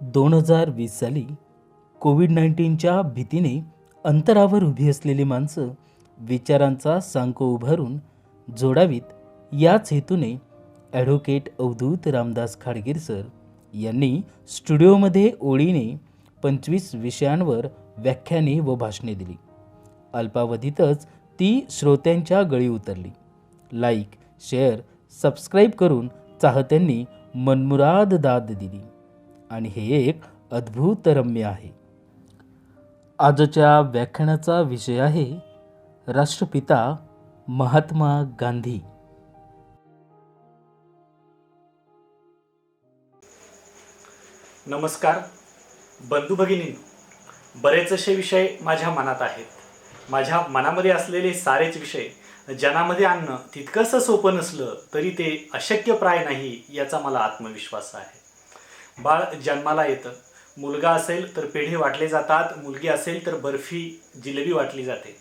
2020 साली कोविड-19च्या भीतीने अंतरावर उभी असलेली माणसं विचारांचा सांको उभारून जोडावीत याच हेतूने ॲडव्होकेट अवधूत रामदास खाडगीर सर यांनी स्टुडिओमध्ये ओळीने 25 विषयांवर व्याख्याने व भाषणे दिली. अल्पावधीतच ती श्रोत्यांच्या गळी उतरली. लाईक, शेअर, सबस्क्राईब करून चाहत्यांनी मनमुराद दाद दिली आणि हे एक अद्भुत रम्य आहे. आजच्या व्याख्यानाचा विषय आहे राष्ट्रपिता महात्मा गांधी. नमस्कार बंधू भगिनींनो, बरेच असे विषय माझ्या मनात आहेत. माझ्या मनामध्ये असलेले सारेच विषय जनामध्ये आणणं तितकंसं सोपं नसलं तरी ते अशक्यप्राय नाही याचा मला आत्मविश्वास आहे. बाळ जन्माला येतं. मुलगा असेल तर पेढे वाटले जातात, मुलगी असेल तर बर्फी जिलेबी वाटली जाते.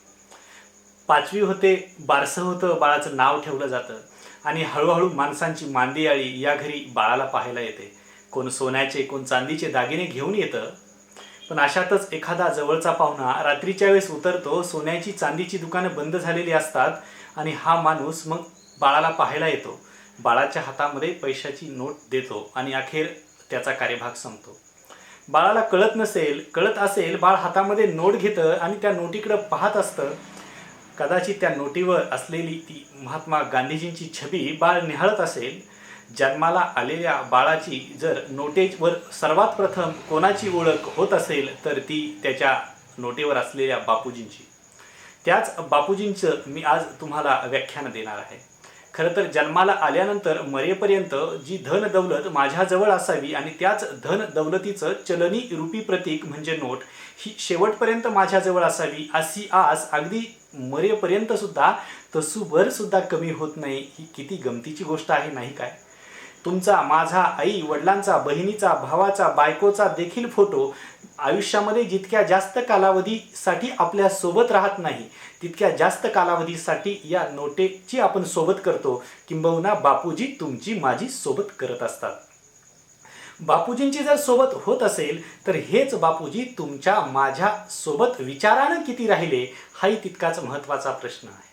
5वी होते, बारसं होतं, बाळाचं नाव ठेवलं जातं आणि हळूहळू माणसांची मांदियाळी या घरी बाळाला पाहायला येते. कोण सोन्याचे, कोण चांदीचे दागिने घेऊन येतं. पण अशातच एखादा जवळचा पाहुणा रात्रीच्या वेळेस उतरतो. सोन्याची चांदीची दुकानं बंद झालेली असतात आणि हा माणूस मग बाळाला पाहायला येतो. बाळाच्या हातामध्ये पैशाची नोट देतो आणि अखेर त्याचा कार्यभाग संपतो. बाळाला कळत असेल बाळ हातामध्ये नोट घेतं आणि त्या नोटीकडं पाहत असतं. कदाचित त्या नोटीवर असलेली ती महात्मा गांधीजींची छबी बाळ निहाळत असेल. जन्माला आलेल्या बाळाची जर नोटेवर सर्वात प्रथम कोणाची ओळख होत असेल तर ती त्याच्या नोटेवर असलेल्या बापूजींची. त्याच बापूजींचं मी आज तुम्हाला व्याख्यान देणार आहे. खरं तर जन्माला आल्यानंतर मरेपर्यंत जी धन दौलत माझ्याजवळ असावी आणि त्याच धन दौलतीचं चलनी रूपी प्रतीक म्हणजे नोट ही शेवटपर्यंत माझ्याजवळ असावी अशी आस अगदी मरेपर्यंत सुद्धा तसूभर सुद्धा कमी होत नाही. ही किती गमतीची गोष्ट आहे नाही काय? तुमचा, माझा, आई वडिलांचा, बहिणीचा, भावाचा, बायकोचा देखील फोटो आयुष्यामध्ये जितक्या जास्त कालावधीसाठी आपल्या सोबत राहत नाही तितक्या जास्त कालावधीसाठी या नोटेची आपण सोबत करतो. किंबहुना बापूजी तुमची माझी सोबत करत असतात. बापूजींची जर सोबत होत असेल तर हेच बापूजी तुमच्या माझ्या सोबत विचारानं किती राहिले हाही तितकाच महत्त्वाचा प्रश्न आहे.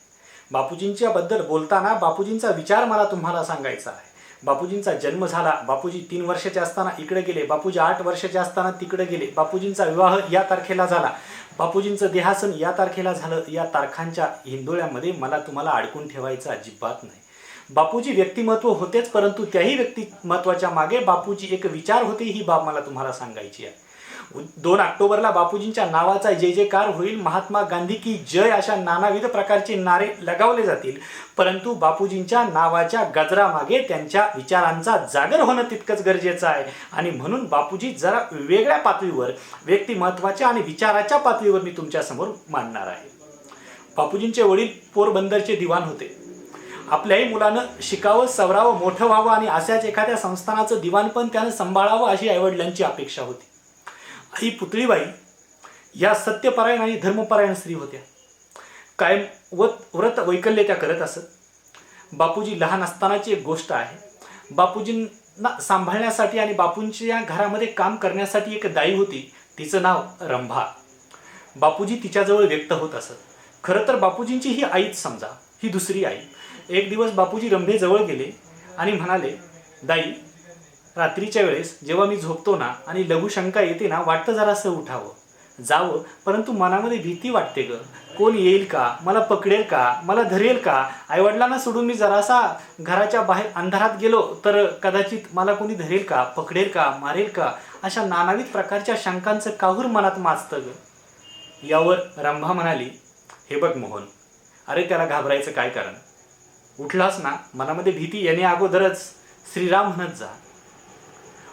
बापूजींच्या बद्दल बोलताना बापूजींचा विचार मला तुम्हाला सांगायचा आहे. बापूजींचा जन्म झाला, बापूजी 3 वर्षाचे असताना इकडे गेले, बापूजी 8 वर्षाचे असताना तिकडे गेले, बापूजींचा विवाह या तारखेला झाला, बापूजींचं देहासन या तारखेला झालं. या तारखांच्या हिंदोळ्यामध्ये मला तुम्हाला अडकून ठेवायचं अजिबात नाही. बापूजी व्यक्तिमत्व होतेच, परंतु त्याही व्यक्तिमत्वाच्या मागे बापूजी एक विचार होते ही बाब मला तुम्हाला सांगायची आहे. 2 ऑक्टोबरला बापूजींच्या नावाचा जय जयकार होईल. महात्मा गांधी की जय अशा नानाविध प्रकारचे नारे लगावले जातील. परंतु बापूजींच्या नावाच्या गजरामागे त्यांच्या विचारांचा जागर होणं तितकंच गरजेचं आहे. आणि म्हणून बापूजी जरा वेगळ्या पातळीवर व्यक्तिमत्वाच्या आणि विचाराच्या पातळीवर मी तुमच्यासमोर मांडणार आहे. बापूजींचे वडील पोरबंदरचे दिवाण होते. आपल्याही मुलानं शिकावं, सवरावं, मोठं व्हावं आणि अशाच एखाद्या संस्थानाचं दिवाणपण त्यानं सांभाळावं अशी आईवडिलांची अपेक्षा होती. आई पुतळीबाई या सत्यपरायण आणि धर्मपरायण स्त्री होत्या. कायम व्रत वैकल्य त्या करत असत. बापूजी लहान असतानाची एक गोष्ट आहे. बापूजींना सांभाळण्यासाठी आणि बापूंच्या घरामध्ये काम करण्यासाठी एक दाई होती. तिचं नाव रंभा. बापूजी तिच्याजवळ व्यक्त होत असत. खरं तर बापूजींची ही आईच समजा, ही दुसरी आई. एक दिवस बापूजी रंभेजवळ गेले आणि म्हणाले, दाई, रात्रीच्या वेळेस जेव्हा मी झोपतो ना आणि लघुशंका येते ना, वाटतं जरासं उठावं, जावं, परंतु मनामध्ये भीती वाटते ग. कोण येईल का, मला पकडेल का, मला धरेल का, आईवडिलांना सोडून मी जरासा घराच्या बाहेर अंधारात गेलो तर कदाचित मला कोणी धरेल का, पकडेल का, मारेल का, अशा नानाविध प्रकारच्या शंकांचं काहूर मनात माजतं ग. यावर रंभा म्हणाली, हे बघ मोहन, अरे त्याला घाबरायचं काय कारण? उठलास ना, मनामध्ये भीती येणे अगोदरच श्रीराम म्हणत जा.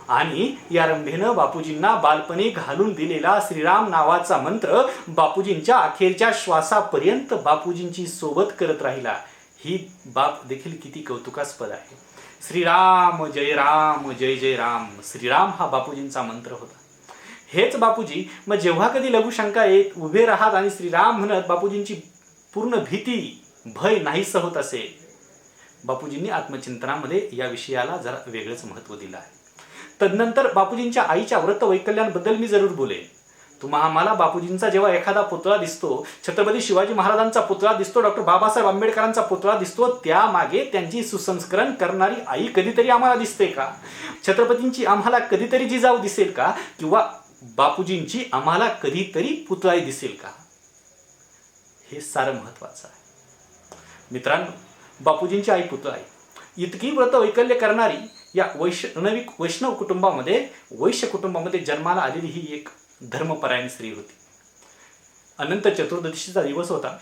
आणि या रंभेनं बापूजींना बालपणी घालून दिलेला श्रीराम नावाचा मंत्र बापूजींच्या अखेरच्या श्वासापर्यंत बापूजींची सोबत करत राहिला. ही बाब देखील किती कौतुकास्पद आहे. श्रीराम जय राम, जय जय राम. श्रीराम हा बापूजींचा मंत्र होता. हेच बापूजी मग जेव्हा कधी लघुशंका येत उभे राहत आणि श्रीराम म्हणत बापूजींची पूर्ण भीती, भय नाहीसं होत असेल. बापूजींनी आत्मचिंतनामध्ये या विषयाला जरा वेगळंच महत्त्व दिलं आहे. तदनंतर बापूजींच्या आईच्या व्रत वैकल्यांबद्दल मी जरूर बोलेन. आम्हाला बापूजींचा जेव्हा एखादा पुतळा दिसतो, छत्रपती शिवाजी महाराजांचा पुतळा दिसतो, डॉक्टर बाबासाहेब आंबेडकरांचा पुतळा दिसतो, त्यामागे त्यांची सुसंस्करण करणारी आई कधीतरी आम्हाला दिसते का? छत्रपतींची आम्हाला कधीतरी जिजाऊ दिसेल का? किंवा बापूजींची आम्हाला कधीतरी पुतळाही दिसेल का? हे सारं महत्वाचं आहे. मित्रांनो, बापूजींची आई पुतळा आहे. इतकी व्रत वैकल्य करणारी या वैष्णव कुटुंबामध्ये, वैश्य कुटुंबामध्ये जन्माला आलेली ही एक धर्मपरायण स्त्री होती. अनंत चतुर्दशीचा दिवस होता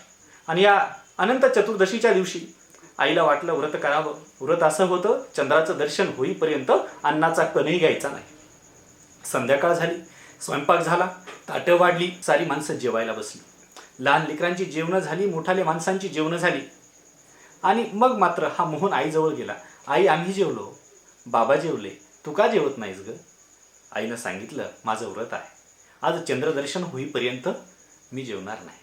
आणि या अनंत चतुर्दशीच्या दिवशी आईला वाटलं व्रत करावं. व्रत असं होतं, चंद्राचं दर्शन होईपर्यंत अन्नाचा कणही घ्यायचा नाही. संध्याकाळ झाली, स्वयंपाक झाला, ताटं वाढली, सारी माणसं जेवायला बसली. लहान लेकरांची जेवणं झाली, मोठाल्या माणसांची जेवणं झाली. आणि मग मात्र हा मोहन आईजवळ गेला. आई, आम्ही जेवलो, बाबा जेवले, तू का जेवत नाहीस ग? आईनं सांगितलं, माझं व्रत आहे, आज चंद्रदर्शन होईपर्यंत मी जेवणार नाही.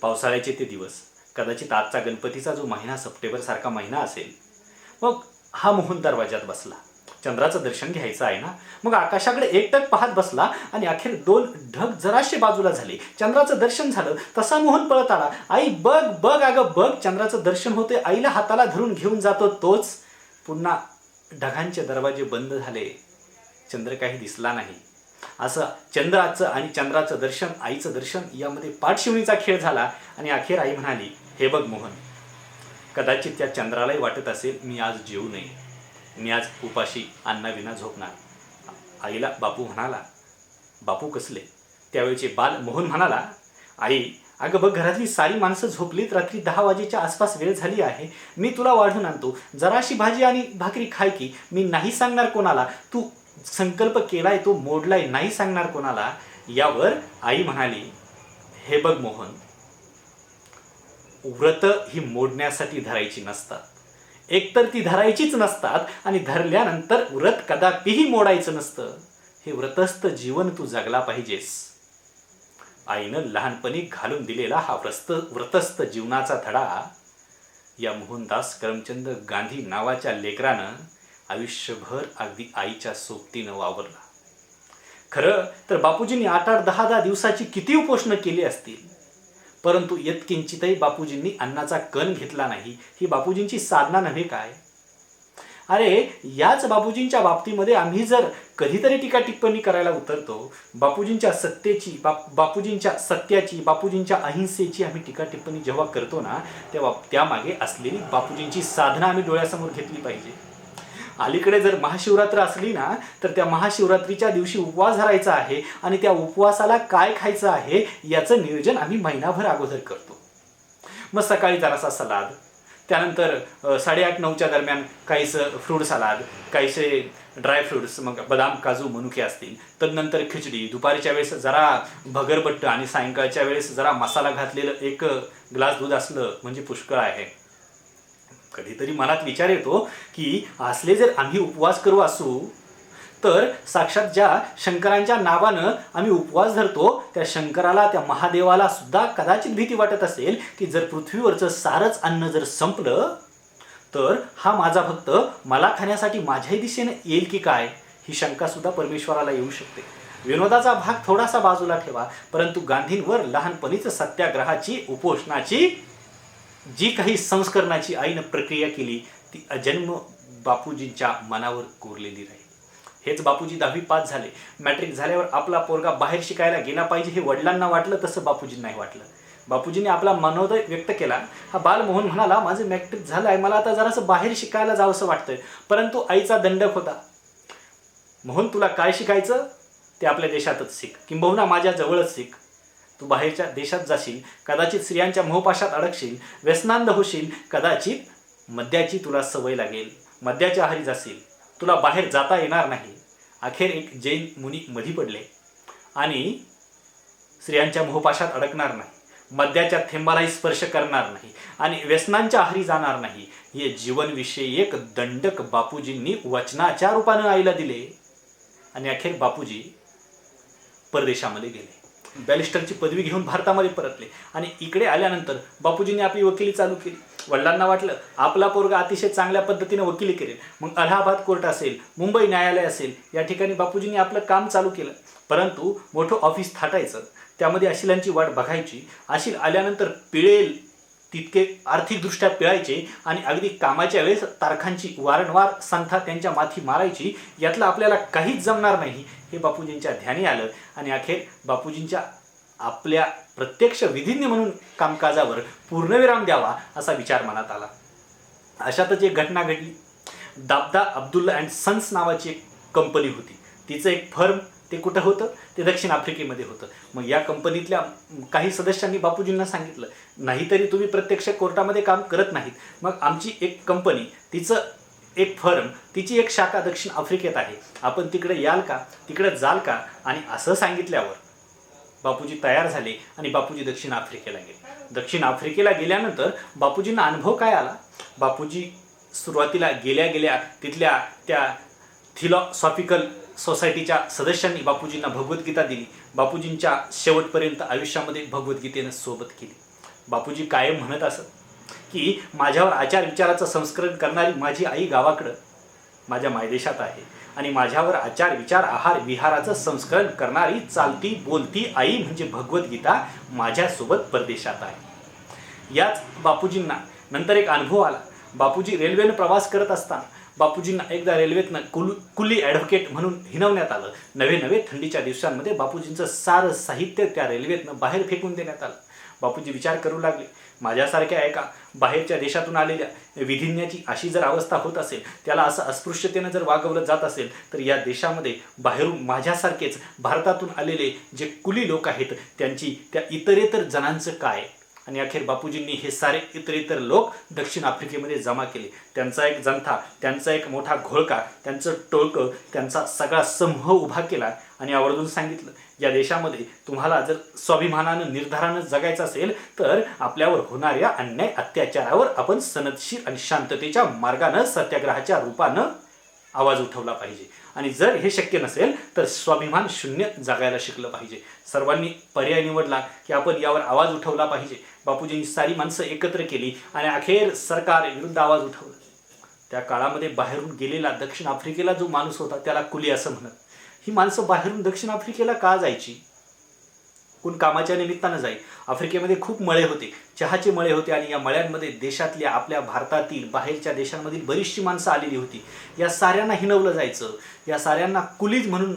पावसाळ्याचे ते दिवस, कदाचित आजचा गणपतीचा जो महिना सप्टेंबरसारखा महिना असेल. मग हा मोहन दरवाजात बसला. चंद्राचं दर्शन घ्यायचं आहे ना. मग आकाशाकडे एकटक पाहत बसला आणि अखेर दोन ढग जराशे बाजूला झाले. चंद्राचं दर्शन झालं. तसा मोहन पळत आला. आई, बघ बघ अगं बघ, चंद्राचं दर्शन होते. आईला हाताला धरून घेऊन जातो. तोच पुन्हा ढगांचे दरवाजे बंद झाले, चंद्र काही दिसला नाही. असं चंद्राचं आणि चंद्राचं दर्शन, आईचं दर्शन यामध्ये पाठशिवणीचा खेळ झाला. आणि अखेर आई म्हणाली, हे बघ मोहन, कदाचित त्या चंद्रालाही वाटत असेल मी आज जेवू नये, मी आज उपाशी अन्नाविना झोपणार. आईला बापू म्हणाला, बापू कसले? त्यावेळेचे बाल मोहन म्हणाला, आई अगं बघ, घरातली सारी माणसं झोपलीत, रात्री 10 वाजेच्या आसपास वेळ झाली आहे, मी तुला वाढून आणतो, जराशी भाजी आणि भाकरी खाय की. मी नाही सांगणार कोणाला, तू संकल्प केलाय तो मोडलाय, नाही सांगणार कोणाला. यावर आई म्हणाली, हे बघ मोहन, व्रत ही मोडण्यासाठी धरायची नसतात. एकतर ती धरायचीच नसतात आणि धरल्यानंतर व्रत कदापिही मोडायचं नसतं. हे व्रतस्थ जीवन तू जगला पाहिजेस. आईनं लहानपणी घालून दिलेला हा व्रतस्थ जीवनाचा धडा या मोहनदास करमचंद गांधी नावाच्या लेकरानं आयुष्यभर अगदी आईच्या सोबतीनं वावरला. खरं तर बापूजींनी 8-8, 10-10 दिवसाची किती उपोषणं केली असतील, परंतु यत्किंचितही बापूजींनी अन्नाचा कण घेतला नाही. ही बापूजींची साधना नव्हे काय? अरे, याच बापूजींच्या बाबतीमध्ये आम्ही जर कधीतरी टीका टिप्पणी करायला उतरतो, बापूजींच्या सत्तेची, बापूजींच्या सत्याची, बापूजींच्या अहिंसेची आम्ही टीका टिप्पणी जेव्हा करतो ना, तेव्हा त्यामागे असलेली बापूजींची साधना आम्ही डोळ्यासमोर घेतली पाहिजे. अलीकडे जर महाशिवरात्र असली ना, तर त्या महाशिवरात्रीच्या दिवशी उपवास धरायचा आहे आणि त्या उपवासाला काय खायचं आहे याचं नियोजन आम्ही महिनाभर अगोदर करतो. मग सकाळी जरासा सलाद, त्यानंतर 8:30-9च्या दरम्यान काहीसं फ्रूट सलाद, काहीसे ड्रायफ्रूट्स, मग बदाम, काजू, मनुके असतील. तदनंतर खिचडी, दुपारच्या वेळेस जरा भगरबट्ट आणि सायंकाळच्या वेळेस जरा मसाला घातलेलं 1 ग्लास दूध असलं म्हणजे पुष्कळ आहे. कधीतरी मनात विचार येतो की असले जर आम्ही उपवास करू असू तर साक्षात ज्या शंकरांच्या नावानं आम्ही उपवास धरतो त्या शंकराला, त्या महादेवाला सुद्धा कदाचित भीती वाटत असेल की जर पृथ्वीवरचं सारंच अन्न जर संपलं तर हा माझा भक्त मला खाण्यासाठी माझ्याही दिशेने येईल की काय, ही शंका सुद्धा परमेश्वराला येऊ शकते. विनोदाचा भाग थोडासा बाजूला ठेवा, परंतु गांधींवर लहानपणीच सत्याग्रहाची, उपोषणाची जी काही संस्करणाची आईनं प्रक्रिया केली ती अजन्म बापूजींच्या मनावर कोरलेली राहील. हेच बापूजी 10वी पास झाले. मॅट्रिक झाल्यावर आपला पोरगा बाहेर शिकायला गेला पाहिजे हे वडिलांना वाटलं, तसं बापूजींनाही वाटलं. बापूजींनी आपला मनोदय व्यक्त केला. हा बालमोहन म्हणाला, माझं मॅट्रिक झालं आहे, मला आता जरासं बाहेर शिकायला जावंसं वाटतंय. परंतु आईचा दंडक होता, मोहन तुला काय शिकायचं ते आपल्या देशातच शिक, किंबहुना माझ्या जवळच शिक. तू बाहेरच्या देशात जाशील, कदाचित स्त्रियांच्या मोहपाशात अडकशील, व्यसनांध होशील, कदाचित मद्याची तुला सवय लागेल, मद्याच्या आहारी जाशील, तुला बाहेर जाता येणार नाही. अखेर एक जैन मुनी मधी पडले आणि स्त्रियांच्या मोहपाशात अडकणार नाही, मद्याच्या थेंबालाही स्पर्श करणार नाही आणि व्यसनांच्या आहारी जाणार नाही, हे जीवनविषयी एक दंडक बापूजींनी वचनाच्या रूपानं आईला दिले. आणि अखेर बापूजी परदेशामध्ये गेले. बॅरिस्टरची पदवी घेऊन भारतामध्ये परतले आणि इकडे आल्यानंतर बापूजींनी आपली वकिली चालू केली. वडिलांना वाटलं आपला पोरगा अतिशय चांगल्या पद्धतीने वकिली करेल. मग अलाहाबाद कोर्ट असेल, मुंबई न्यायालय असेल, या ठिकाणी बापूजींनी आपलं काम चालू केलं. परंतु मोठं ऑफिस थाटायचं, त्यामध्ये अशिलांची वाट बघायची. अशिल आल्यानंतर पिळेल तितके आर्थिकदृष्ट्या पिळायचे आणि अगदी कामाच्या वेळेस तारखांची वारंवार संथा त्यांच्या माथी मारायची. यातलं आपल्याला काहीच जमणार नाही हे बापूजींच्या ध्यानी आलं आणि अखेर बापूजींच्या आपल्या प्रत्यक्ष विधिज्ञ म्हणून कामकाजावर पूर्णविराम द्यावा असा विचार मनात आला. अशातच एक घटना घडली. दाबदा अब्दुल्ला अँड सन्स नावाची एक कंपनी होती. तिचं एक फर्म ते कुठं होतं? ते दक्षिण आफ्रिकेमध्ये होतं. मग या कंपनीतल्या काही सदस्यांनी बापूजींना सांगितलं, नाहीतरी तुम्ही प्रत्यक्ष कोर्टामध्ये काम करत नाहीत, मग आमची एक कंपनी, तिचं एक फर्म, तिची एक शाखा दक्षिण आफ्रिकेत आहे, आपण तिकडे याल का, तिकडे जाल का? आणि असं सांगितल्यावर बापूजी तयार झाले आणि बापूजी दक्षिण आफ्रिकेला गेले. दक्षिण आफ्रिकेला गेल्यानंतर बापूजींना अनुभव काय आला? बापूजी सुरुवातीला गेल्या तिथल्या त्या थिलॉसॉफिकल सोसायटीच्या सदस्यांनी बापूजींना भगवद्गीता दिली. बापूजींच्या शेवटपर्यंत आयुष्यामध्ये भगवद्गीतेनं सोबत केली. बापूजी कायम म्हणत असत की माझ्यावर आचार विचाराचं संस्करण करणारी माझी आई गावाकडं माझ्या मायदेशात आहे आणि माझ्यावर आचार विचार आहार विहाराचं संस्करण करणारी चालती बोलती आई म्हणजे भगवद्गीता माझ्यासोबत परदेशात आहे. याच बापूजींना नंतर एक अनुभव आला. बापूजी रेल्वेनं प्रवास करत असताना बापूजींना एकदा रेल्वेतनं कुली ॲडव्होकेट म्हणून हिणवण्यात आलं. नवे थंडीच्या दिवसांमध्ये बापूजींचं सारं साहित्य त्या रेल्वेतनं बाहेर फेकून देण्यात आलं. बापूजी विचार करू लागले, माझ्यासारख्या एका बाहेरच्या देशातून आलेल्या विधिज्ञाची अशी जर अवस्था होत असेल, त्याला असं अस्पृश्यतेनं जर वागवलं जात असेल, तर या देशामध्ये बाहेरून माझ्यासारखेच भारतातून आलेले जे कुली लोक आहेत त्यांची त्या इतरेतर जणांचं काय? आणि अखेर बापूजींनी हे सारे इतरेतर लोक दक्षिण आफ्रिकेमध्ये जमा केले. त्यांचा एक जंथा, त्यांचा एक मोठा घोळका, त्यांचं टोळकं, त्यांचा सगळा समूह उभा केला आणि आवर्जून सांगितलं, या देशामध्ये तुम्हाला जर स्वाभिमानानं निर्धारानं जगायचं असेल तर आपल्यावर होणाऱ्या अन्याय अत्याचारावर आपण सनदशीर आणि शांततेच्या मार्गानं सत्याग्रहाच्या रूपानं आवाज उठवला पाहिजे आणि जर हे शक्य नसेल तर स्वाभिमान शून्य जगायला शिकलं पाहिजे. सर्वांनी पर्याय निवडला की आपण यावर आवाज उठवला पाहिजे. बापूजींनी सारी माणसं एकत्र केली आणि अखेर सरकार विरुद्ध आवाज उठवला. त्या काळामध्ये बाहेरून गेलेला दक्षिण आफ्रिकेला जो माणूस होता त्याला कुली असं म्हणत. ही माणसं बाहेरून दक्षिण आफ्रिकेला का जायची? कोण कामाच्या निमित्तानं जाई. आफ्रिकेमध्ये खूप मळे होते, चहाचे मळे होते आणि या मळ्यांमध्ये देशातल्या आपल्या भारतातील बाहेरच्या देशांमधील बरीचशी माणसं आलेली होती. या साऱ्यांना हिणवलं जायचं, या साऱ्यांना कुलीज म्हणून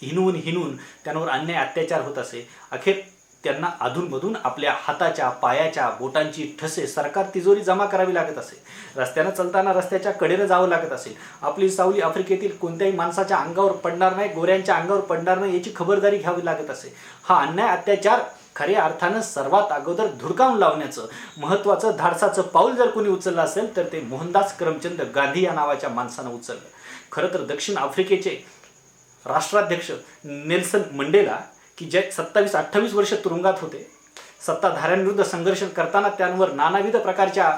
हिनवून त्यांवर अन्याय अत्याचार होत असे. अखेर त्यांना अधूनमधून आपल्या हाताच्या पायाच्या बोटांची ठसे सरकार तिजोरी जमा करावी लागत असे. रस्त्यानं चालताना रस्त्याच्या कडेनं जावं लागत असेल. आपली सावली आफ्रिकेतील कोणत्याही माणसाच्या अंगावर पडणार नाही, गोऱ्यांच्या अंगावर पडणार नाही याची खबरदारी घ्यावी लागत असे. हा अन्याय अत्याचार खऱ्या अर्थानं सर्वात अगोदर धुडकावून लावण्याचं महत्त्वाचं धाडसाचं पाऊल जर कोणी उचललं असेल तर ते मोहनदास करमचंद गांधी या नावाच्या माणसानं उचललं. खरं तर दक्षिण आफ्रिकेचे राष्ट्राध्यक्ष नेल्सन मंडेला की जे 27-28 वर्ष तुरुंगात होते, सत्ताधाऱ्यांविरुद्ध संघर्ष करताना त्यांवर नानाविध प्रकारच्या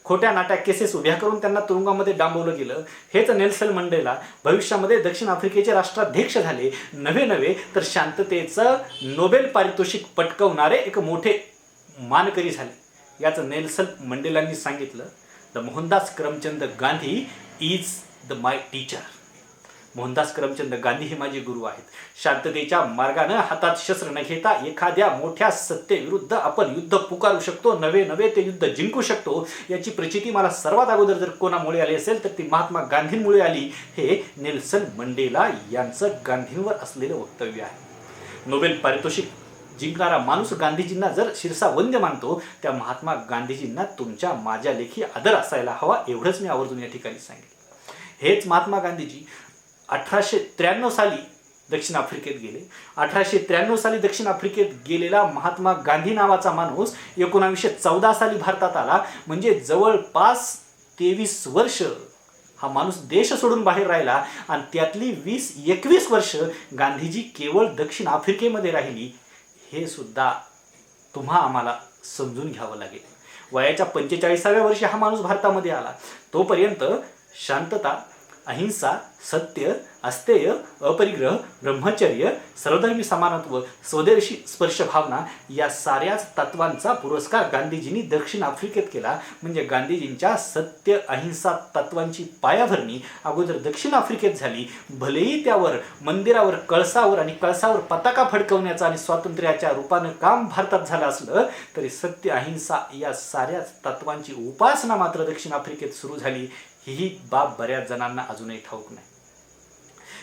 खोट्या नाट्या केसेस उभ्या करून त्यांना तुरुंगामध्ये डांबवलं गेलं. हेच नेल्सन मंडेला भविष्यामध्ये दक्षिण आफ्रिकेचे राष्ट्राध्यक्ष झाले. नवे तर शांततेचं नोबेल पारितोषिक पटकवणारे एक मोठे मानकरी झाले. याचं नेल्सन मंडेलांनी सांगितलं, the Mohandas Karamchand Gandhi is the my teacher. Mohandas Karamchand Gandhi हे माझे गुरु आहेत. शांततेच्या मार्गानं हातात शस्त्र न घेता एखाद्या मोठ्या सत्तेविरुद्ध आपण युद्ध पुकारू शकतो, नवे ते युद्ध जिंकू शकतो. याची प्रचिती मला सर्वात अगोदर जर कोणामुळे आली असेल तर ती महात्मा गांधींमुळे आली. हे नेल्सन मंडेला यांचं गांधींवर असलेलं वक्तव्य आहे. नोबेल पारितोषिक जिंकणारा माणूस गांधीजींना जर शिरसावंद्य मानतो, त्या महात्मा गांधीजींना तुमच्या माझ्या लेखी आदर असायला हवा, एवढंच मी आवर्जून या ठिकाणी सांगितलं. हेच महात्मा गांधीजी 1893 साली दक्षिण आफ्रिकेत गेले. 1893 साली दक्षिण आफ्रिकेत गेलेला महात्मा गांधी नावाचा माणूस 1914 साली भारतात आला. म्हणजे जवळपास 23 वर्ष हा माणूस देश सोडून बाहेर राहिला आणि त्यातली 20-21 वर्ष गांधीजी केवळ दक्षिण आफ्रिकेमध्ये राहिली. हे सुद्धा आम्हाला समजून घ्यावं लागेल. वयाच्या 45व्या वर्षी हा माणूस भारतामध्ये आला. तोपर्यंत शांतता अहिंसा, सत्य, अस्तेय, अपरिग्रह, ब्रह्मचर्य, सर्वधर्मी समानत्व, स्वदेशी स्पर्श भावना या साऱ्याच तत्वांचा पुरस्कार गांधीजींनी दक्षिण आफ्रिकेत केला. म्हणजे गांधीजींच्या सत्य अहिंसा तत्वांची पायाभरणी अगोदर दक्षिण आफ्रिकेत झाली. भलेही त्यावर मंदिरावर कळसावर आणि कळसावर पताका फडकवण्याचं आणि स्वातंत्र्याच्या रूपानं काम भारतात झालं असलं तरी सत्य अहिंसा या साऱ्याच तत्वांची उपासना मात्र दक्षिण आफ्रिकेत सुरू झाली. ही बाब बऱ्याच जणांना अजूनही ठाऊक नाही.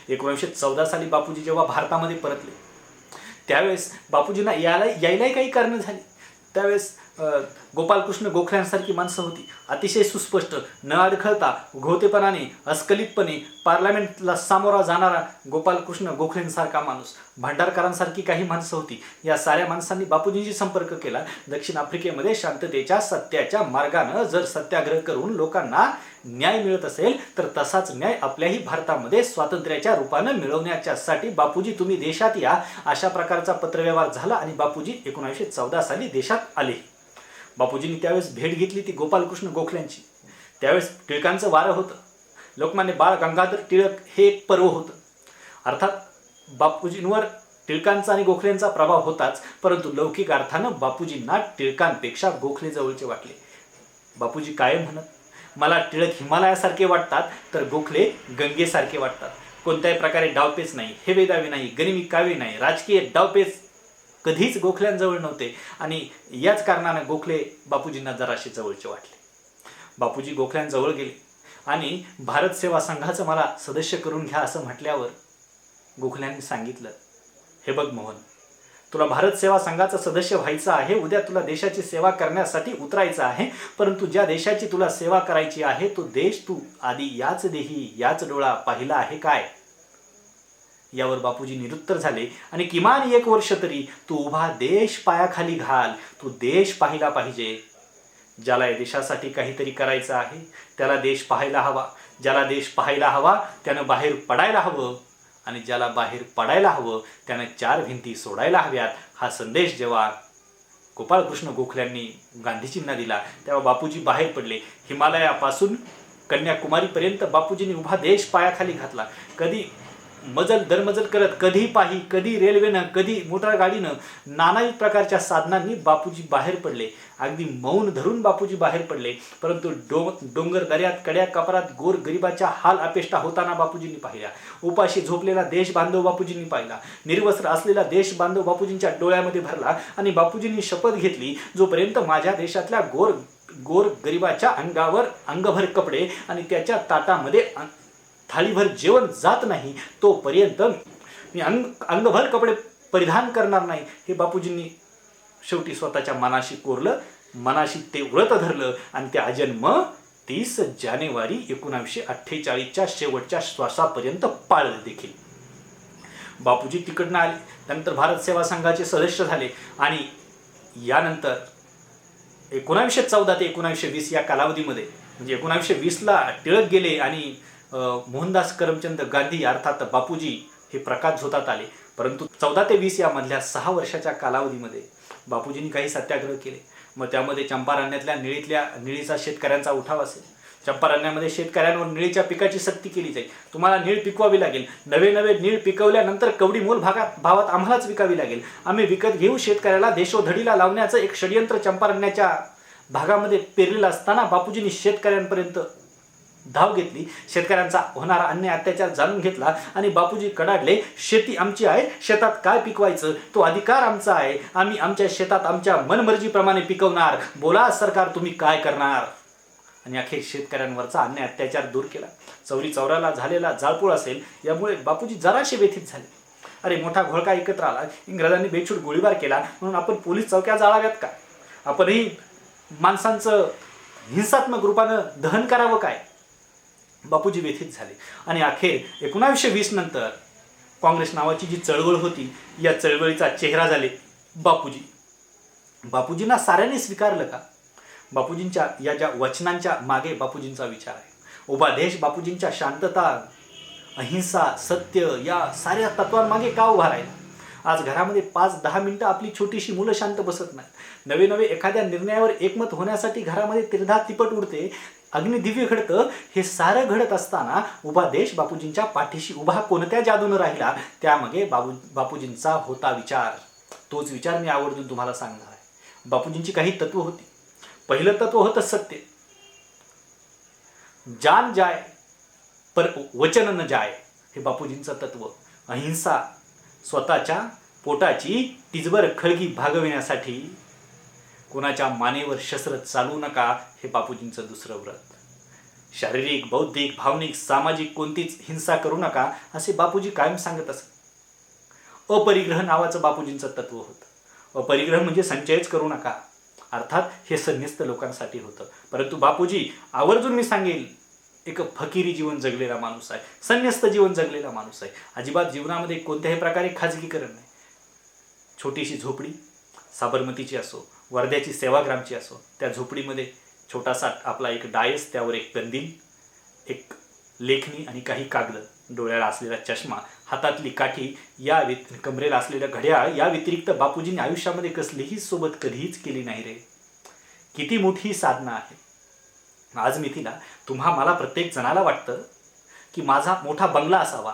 1914 साली बापूजी जेव्हा भारतामध्ये परतले त्यावेळेस बापूजींना यायलाही काही कारणं झाली. त्यावेळेस गोपालकृष्ण गोखल्यांसारखी माणसं होती, अतिशय सुस्पष्ट, न अडखळता, उघवतेपणाने, अस्खलितपणे पार्लमेंटला सामोरा जाणारा गोपालकृष्ण गोखलेंसारखा माणूस, भांडारकरांसारखी काही माणसं होती. या साऱ्या माणसांनी बापूजींशी संपर्क केला. दक्षिण आफ्रिकेमध्ये शांततेच्या सत्याच्या मार्गानं जर सत्याग्रह करून लोकांना न्याय मिळत असेल तर तसाच न्याय आपल्याही भारतामध्ये स्वातंत्र्याच्या रूपानं मिळवण्याच्यासाठी बापूजी तुम्ही देशात या, अशा प्रकारचा पत्रव्यवहार झाला आणि बापूजी 1914 साली देशात आले. बापूजींनी त्यावेळेस भेट घेतली ती गोपालकृष्ण गोखल्यांची. त्यावेळेस टिळकांचं वारं होतं. लोकमान्य बाळ गंगाधर टिळक हे एक पर्व होतं. अर्थात बापूजींवर टिळकांचा आणि गोखलेंचा प्रभाव होताच, परंतु लौकिक अर्थानं बापूजींना टिळकांपेक्षा गोखले जवळचे वाटले. बापूजी कायम म्हणत, मला टिळक हिमालयासारखे वाटतात तर गोखले गंगेसारखे वाटतात. कोणत्याही प्रकारे डावपेच नाही, हे वेदावे नाही, गनिमी कावे नाही, राजकीय डावपेच कधीच गोखल्यांजवळ नव्हते आणि याच कारणानं गोखले बापूजींना जराशे जवळचे वाटले. बापूजी गोखल्यांजवळ गेले आणि भारत सेवा संघाचं मला सदस्य करून घ्या असं म्हटल्यावर गोखल्यांनी सांगितलं, हे बघ मोहन, तुला भारत सेवा संघाचं सदस्य व्हायचं आहे, उद्या तुला देशाची सेवा करण्यासाठी उतरायचं आहे, परंतु ज्या देशाची तुला सेवा करायची आहे तो देश तू आधी याच देही याच डोळा पाहिला आहे काय? यावर बापूजी निरुत्तर झाले आणि किमान 1 वर्ष तरी तू उभा देश पायाखाली घाल, तू देश पाहिला पाहिजे. ज्याला या देशासाठी काहीतरी करायचं आहे त्याला देश पाहायला हवा, ज्याला देश पाहायला हवा त्यानं बाहेर पडायला हवं आणि ज्याला बाहेर पडायला हवं त्यानं 4 भिंती सोडायला हव्यात. हा संदेश जेव्हा गोपाळकृष्ण गोखल्यांनी गांधीजींना दिला तेव्हा बापूजी बाहेर पडले. हिमालयापासून कन्याकुमारीपर्यंत बापूजींनी उभा देश पायाखाली घातला. कधी मजल दरमजल करत, कधी पायी, कधी रेल्वेनं, कधी मोटारगाडीनं, नानाविध प्रकारच्या साधनांनी बापूजी बाहेर पडले. अगदी मौन धरून बापूजी बाहेर पडले. परंतु डोंगर दऱ्यात कड्या कपारात गोर गरिबाच्या हाल अपेष्टा होताना बापूजींनी पाहिल्या. उपाशी झोपलेला देश बांधव बापूजींनी पाहिला. निर्वस्त्र असलेला देश बांधव बापूजींच्या डोळ्यामध्ये भरला आणि बापूजींनी शपथ घेतली, जोपर्यंत माझ्या देशातल्या गोर गरिबाच्या अंगावर अंगभर कपडे आणि त्याच्या ताटामध्ये थाळीभर जेवण जात नाही तोपर्यंत मी अंगभर कपडे परिधान करणार नाही. हे बापूजींनी शेवटी स्वतःच्या मनाशी कोरलं, मनाशी ते व्रत धरलं आणि ते अजन्म 30 जानेवारी 1948च्या शेवटच्या श्वासापर्यंत पाळलं देखील. बापूजी तिकडनं आले, नंतर भारत सेवा संघाचे सदस्य झाले आणि यानंतर 1914 ते 1920 या कालावधीमध्ये म्हणजे 1920ला टिळक गेले आणि मोहनदास करमचंद गांधी अर्थात बापूजी हे प्रकाश झोतात आले. परंतु 14 ते 20 यामधल्या 6 वर्षाच्या कालावधीमध्ये बापूजींनी काही सत्याग्रह केले. मग त्यामध्ये चंपारण्यातल्या निळीचा शेतकऱ्यांचा उठाव असेल. चंपारण्यामध्ये शेतकऱ्यांवर निळीच्या पिकाची सक्ती केली जाईल. तुम्हाला नीळ पिकवावी लागेल. नवे नीळ पिकवल्यानंतर कवडी मोल भावात आम्हालाच विकावी लागेल. आम्ही विकत घेऊ. शेतकऱ्याला देशोधडीला लावण्याचं एक षडयंत्र चंपारण्याच्या भागामध्ये पेरलेलं असताना बापूजींनी शेतकऱ्यांपर्यंत धाव घेतली. शेतकऱ्यांचा होणारा अन्याय अत्याचार जाणून घेतला आणि बापूजी कडाडले, शेती आमची आहे, शेतात काय पिकवायचं तो अधिकार आमचा आहे. आम्ही आमच्या शेतात आमच्या मनमर्जीप्रमाणे पिकवणार. बोला सरकार तुम्ही काय करणार? आणि अखेर शेतकऱ्यांवरचा अन्याय अत्याचार दूर केला. चौरी चौराला झालेला जाळपोळ असेल यामुळे बापूजी जराशे व्यथित झाले. अरे मोठा घोळका एकत्र आला, इंग्रजांनी बेछूट गोळीबार केला म्हणून आपण पोलीस चौक्या जाळाव्यात का? आपणही माणसांचं हिंसात्मक रूपानं दहन करावं काय? बापूजी व्यथित झाले आणि अखेर 1920 नंतर काँग्रेस नावाची जी चळवळ होती या चळवळीचा चेहरा झाले बापूजी. बापूजींना साऱ्यांनी स्वीकारलं का? बापूजींच्या या ज्या वचनांच्या मागे बापूजींचा विचार आहे. उभा देश बापूजींच्या शांतता, अहिंसा, सत्य या साऱ्या तत्वांमागे का उभा राहिला? आज घरामध्ये 5-10 मिनिटं आपली छोटीशी मुलं शांत बसत नाहीत. नवे एखाद्या निर्णयावर एकमत होण्यासाठी घरामध्ये तिरधा तिपट उडते. अग्नी दिव्य घडतं. हे सारं घडत असताना उभा देश बापूजींच्या पाठीशी उभा कोणत्या जादूनं राहिला, त्यामागे बापूजींचा होता विचार. तोच विचार मी आवर्जून तुम्हाला सांगणार आहे. बापूजींची काही तत्व होती. पहिलं तत्व होतं सत्य. जान जाय पर वचन न जाय, हे बापूजींचं तत्व. अहिंसा, स्वतःच्या पोटाची टिचभर खळगी भागविण्यासाठी कोणाच्या मानेवर शस्त्र चालवू नका, हे बापूजींचं दुसरं व्रत. शारीरिक, बौद्धिक, भावनिक, सामाजिक कोणतीच हिंसा करू नका, असे बापूजी कायम सांगत असत. अपरिग्रह नावाचं बापूजींचं तत्व होतं. अपरिग्रह म्हणजे संचयच करू नका, अर्थात हे संन्यस्त लोकांसाठी होतं. परंतु बापूजी आवर्जून मी सांगेल, एक फकिरी जीवन जगलेला माणूस आहे, संन्यस्त जीवन जगलेला माणूस आहे. अजिबात जीवनामध्ये कोणत्याही प्रकारे खाजगीकरण नाही. छोटीशी झोपडी, साबरमतीची असो, वर्ध्याची सेवाग्रामची असो, त्या झोपडीमध्ये छोटासा आपला एक डायस, त्यावर एक कंदील, एक लेखणी आणि काही कागद, डोळ्याला असलेला चष्मा, हातातली काठी, या कमरेला असलेल्या घड्याळ, या व्यतिरिक्त बापूजींनी आयुष्यामध्ये कसलीही सोबत कधीच केली नाही रे. किती मोठी साधना आहे. आज मी तिला मला प्रत्येक जणाला वाटतं की माझा मोठा बंगला असावा,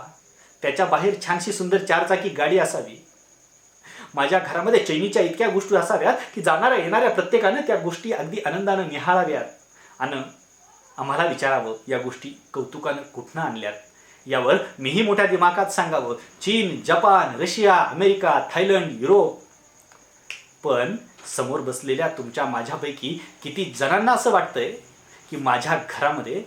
त्याच्या बाहेर छानशी सुंदर 4 चाकी गाडी असावी, माझ्या घरामध्ये चैनीच्या इतक्या गोष्टी असाव्यात की जाणाऱ्या येणाऱ्या प्रत्येकानं त्या गोष्टी अगदी आनंदानं निहाळाव्यात आणि आम्हाला विचारावं, या गोष्टी कौतुकानं कुठनं आणल्यात. यावर मीही मोठ्या दिमागात सांगावं, चीन, Japan, Russia, America, Thailand, Europe. पण समोर बसलेल्या तुमच्या माझ्यापैकी किती जणांना असं वाटतंय की माझ्या घरामध्ये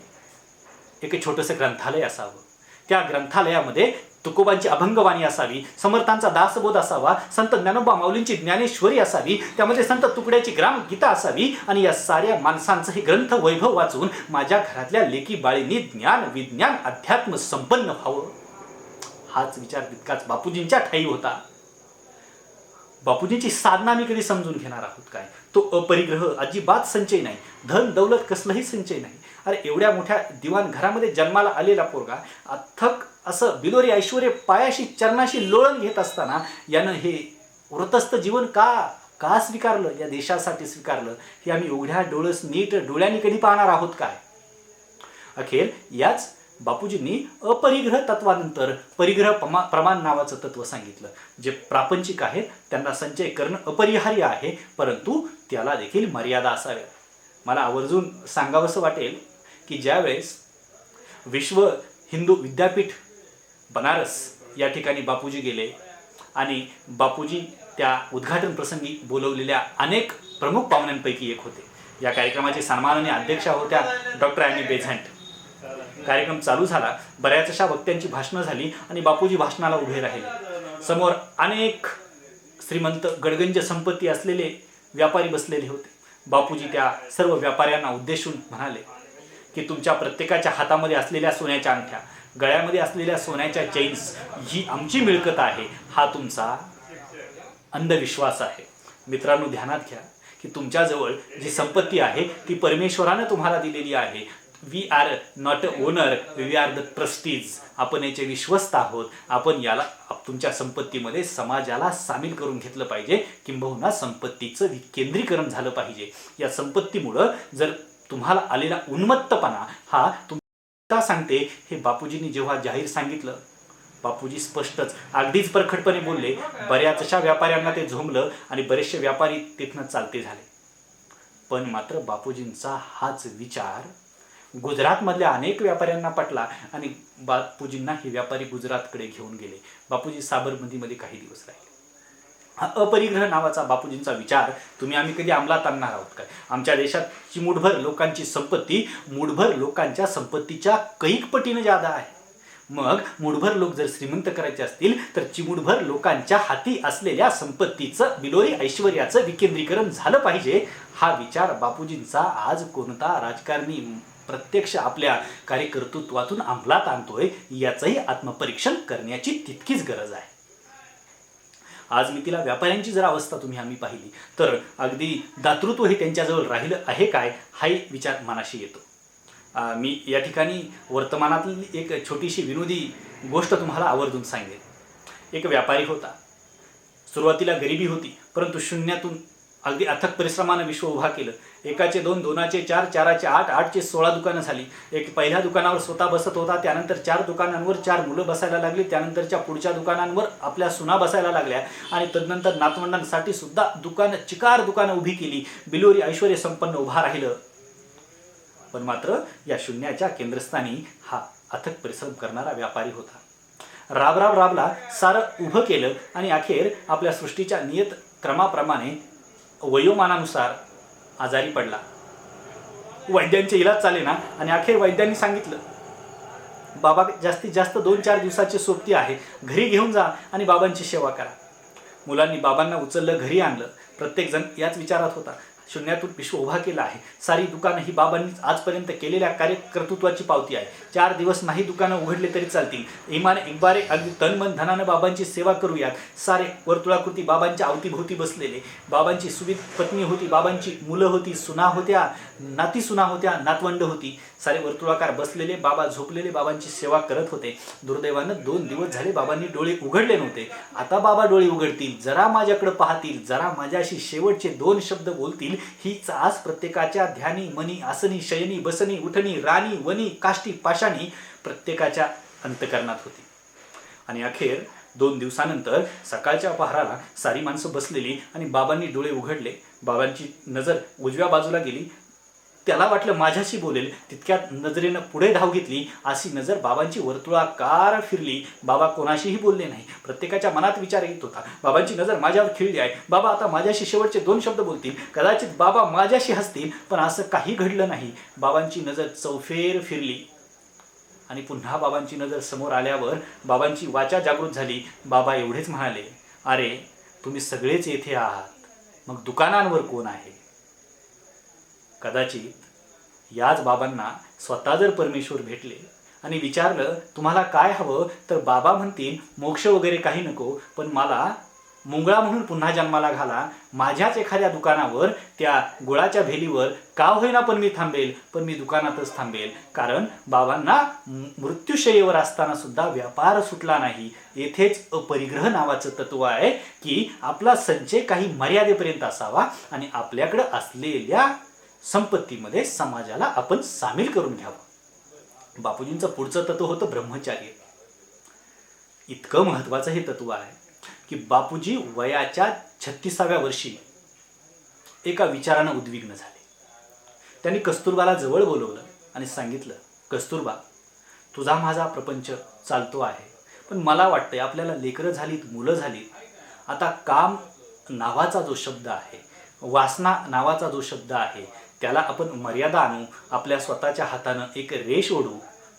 एक छोटंसं ग्रंथालय असावं, त्या ग्रंथालयामध्ये तुकोबांची अभंगवाणी असावी, समर्थांचा दासबोध असावा, संत ज्ञानोबा माऊलींची ज्ञानेश्वरी असावी, त्यामध्ये संत तुकड्याची ग्रामगीता असावी, आणि या साऱ्या माणसांचं हे ग्रंथ वैभव वाचून माझ्या घरातल्या लेकी बाळींनी ज्ञान, विज्ञान, अध्यात्म संपन्न व्हावं. हाच विचार तितकाच बापूजींच्या ठाई होता. बापूजींची साधना मी कधी समजून घेणार आहोत काय? तो अपरिग्रह, अजिबात संचय नाही, धन दौलत कसलाही संचय नाही. अरे एवढ्या मोठ्या दिवाण घरामध्ये जन्माला आलेला पोरगा अथक असं बिलोरी ऐश्वर्य पायाशी चरणाशी लोळण घेत असताना यानं हे व्रतस्थ जीवन का स्वीकारलं, या देशासाठी स्वीकारलं, हे आम्ही एवढ्या नीट डोळ्यांनी कधी पाहणार आहोत काय? अखेर याच बापूजींनी अपरिग्रह तत्वानंतर परिग्रह प्रमाण नावाचं तत्व सांगितलं. जे प्रापंचिक आहेत त्यांना संचय करणं अपरिहार्य आहे, परंतु त्याला देखील मर्यादा असाव्या. मला आवर्जून सांगावंसं वाटेल की ज्यावेळेस विश्व हिंदू विद्यापीठ बनारस या ठिकाणी बापूजी गेले आणि बापूजी त्या उद्घाटन प्रसंगी बोलवलेल्या अनेक प्रमुख पाहुण्यांपैकी एक होते. या कार्यक्रमाचे सन्माननीय अध्यक्षा होत्या डॉक्टर ॲनी बेझंट. कार्यक्रम चालू झाला, बऱ्याचशा वक्त्यांची भाषणं झाली आणि बापूजी भाषणाला उभे राहिले. समोर अनेक श्रीमंत गडगंज संपत्ती असलेले व्यापारी बसलेले होते. बापूजी त्या सर्व व्यापाऱ्यांना उद्देशून म्हणाले की तुमच्या प्रत्येकाच्या हातामध्ये असलेल्या सोन्याच्या अंगठ्या, गळ्यामध्ये असलेल्या सोन्याच्या चेन्स ही आमची मिळकत आहे, हा तुमचा अंधविश्वास आहे. मित्रांनो, ध्यानात घ्या की तुमच्याजवळ जी संपत्ती आहे ती परमेश्वरानं तुम्हाला दिलेली आहे. We are not a owner, we are the trustees. आपण याचे विश्वस्त आहोत. आपण याला तुमच्या संपत्तीमध्ये समाजाला सामील करून घेतलं पाहिजे, किंबहुना संपत्तीचं विकेंद्रीकरण झालं पाहिजे. या संपत्तीमुळं जर तुम्हाला आलेला उन्मत्तपणा हा तुम्हाला सांगते, हे बापूजींनी जेव्हा जाहीर सांगितलं, बापूजी स्पष्टच अगदीच परखडपणे बोलले. बऱ्याचशा व्यापाऱ्यांना ते झोंबलं आणि बरेचसे व्यापारी तिथनं चालते झाले. पण मात्र बापूजींचा हाच विचार गुजरातमधल्या अनेक व्यापाऱ्यांना पटला आणि बापूजींना हे व्यापारी गुजरातकडे घेऊन गेले. बापूजी साबरमतीमध्ये काही दिवस राहिले. हा अपरिग्रह नावाचा बापूजींचा विचार आम्ही कधी अंमलात आणणार आहोत काय? आमच्या देशात चिमूटभर लोकांची संपत्ती मूठभर लोकांच्या संपत्तीच्या कैक पटीनं जादा आहे. मग मूठभर लोक जर श्रीमंत करायचे असतील तर चिमूटभर लोकांच्या हाती असलेल्या संपत्तीचं, बिलोरी ऐश्वर्याचं विकेंद्रीकरण झालं पाहिजे. हा विचार बापूजींचा आज कोणता राजकारणी प्रत्यक्ष आपल्या कार्यकर्तृत्वातून अंमलात आणतोय, याचंही आत्मपरीक्षण करण्याची तितकीच गरज आहे. आज मी तिला व्यापाऱ्यांची जर अवस्था आम्ही पाहिली तर अगदी दातृत्व हे त्यांच्याजवळ राहिलं आहे काय, हाही विचार मनाशी येतो. मी या ठिकाणी वर्तमानातली एक छोटीशी विनोदी गोष्ट तुम्हाला आवर्जून सांगेन. एक व्यापारी होता. सुरुवातीला गरिबी होती, परंतु शून्यातून अगदी अथक परिश्रमानं विश्व उभा केलं. एकाचे 2, दोनाचे 4, चाराचे 8, 8चे 16 दुकानं झाली. एक पहिल्या दुकानावर स्वतः बसत होता, त्यानंतर 4 दुकानांवर 4 मुलं बसायला लागली, त्यानंतरच्या पुढच्या दुकानांवर आपल्या सुना बसायला लागल्या आणि तदनंतर नातवंडांसाठी सुद्धा चिकार दुकानं उभी केली. बिलोरी ऐश्वर्य संपन्न उभा राहिलं. पण मात्र या शून्याच्या केंद्रस्थानी हा अथक परिश्रम करणारा व्यापारी होता. राबला, सारं उभं केलं आणि अखेर आपल्या सृष्टीच्या नियत क्रमाप्रमाणे वयोमानानुसार आजारी पडला. वैद्यांचे इलाज चाले ना आणि अखेर वैद्यांनी सांगितलं, बाबा जास्तीत जास्त 2-4 दिवसाची सोबती आहे, घरी घेऊन जा आणि बाबांची सेवा करा. मुलांनी बाबांना उचललं, घरी आणलं. प्रत्येकजण याच विचारात होता, शून्यातून विश्व उभा केला आहे. सारी दुकानं ही बाबांनी आजपर्यंत केलेल्या कार्यकर्तृत्वाची पावती आहे. 4 दिवस नाही दुकानं उघडले तरी चालतील. इकबारे अगदी तनमन धनानं बाबांची सेवा करूयात. सारे वर्तुळाकृती बाबांच्या अवतीभोवती बसलेले. बाबांची सुविध पत्नी होती, बाबांची मुलं होती, सुना होत्या, नाती सुना होत्या, नातवंड होती. सारे वर्तुळाकार बसलेले, बाबा झोपलेले बाबांची सेवा करत होते. दुर्दैवानं 2 दिवस झाले बाबांनी डोळे उघडले नव्हते. आता बाबा डोळे उघडतील, जरा माझ्याकडे पाहतील, जरा माझ्याशी शेवटचे 2 शब्द बोलतील, हीच आज प्रत्येकाच्या ध्यानी मनी आसनी शयनी बसनी उठणी राणी वनी काष्टी पाशाणी प्रत्येकाच्या अंतकरणात होती. आणि अखेर 2 दिवसानंतर सकाळच्या पहाराला सारी माणसं बसलेली आणि बाबांनी डोळे उघडले. बाबांची नजर उजव्या बाजूला गेली. त्याला वाटलं माझ्याशी बोलेल, तितक्यात नजरेनं पुढे धाव घेतली. अशी नजर बाबांची वर्तुळाकार फिरली. बाबा कोणाशीही बोलले नाही. प्रत्येकाच्या मनात विचार येत होता, बाबांची नजर माझ्यावर खिळली आहे, बाबा आता माझ्याशी शेवटचे 2 शब्द बोलतील, कदाचित बाबा माझ्याशी हसतील. पण असं काही घडलं नाही. बाबांची नजर चौफेर फिरली आणि पुन्हा बाबांची नजर समोर आल्यावर बाबांची वाचा जागृत झाली. बाबा एवढेच म्हणाले, अरे तुम्ही सगळेच येथे आहात, मग दुकानांवर कोण आहे? कदाचित याच बाबांना स्वतः जर परमेश्वर भेटले आणि विचारलं तुम्हाला काय हवं, तर बाबा म्हणतील मोक्ष वगैरे काही नको, पण मला मुंगळा म्हणून पुन्हा जन्माला घाला. माझ्याच एखाद्या दुकानावर, त्या गुळाच्या भेलीवर का होईना पण मी थांबेल, पण मी दुकानातच थांबेल. कारण बाबांना मृत्यूशय्येवर असताना सुद्धा व्यापार सुटला नाही. येथेच अपरिग्रह नावाचं तत्व आहे की आपला संचय काही मर्यादेपर्यंत असावा आणि आपल्याकडे असलेल्या संपत्तीमध्ये समाजाला आपण सामील करून घ्यावं. बापूजींचं पुढचं तत्व होतं ब्रह्मचार्य. इतकं महत्वाचं हे तत्व आहे की बापूजी वयाच्या 36व्या वर्षी एका विचारानं उद्विग्न झाले. त्यांनी कस्तुरबाला जवळ बोलवलं आणि सांगितलं, कस्तुरबा, तुझा माझा प्रपंच चालतो आहे, पण मला वाटतंय आपल्याला लेकरं झालीत, मुलं झालीत. आता काम नावाचा जो शब्द आहे, वासना नावाचा जो शब्द आहे, त्याला आपण मर्यादा आणू, आपल्या स्वतःच्या हातानं एक रेष ओढू,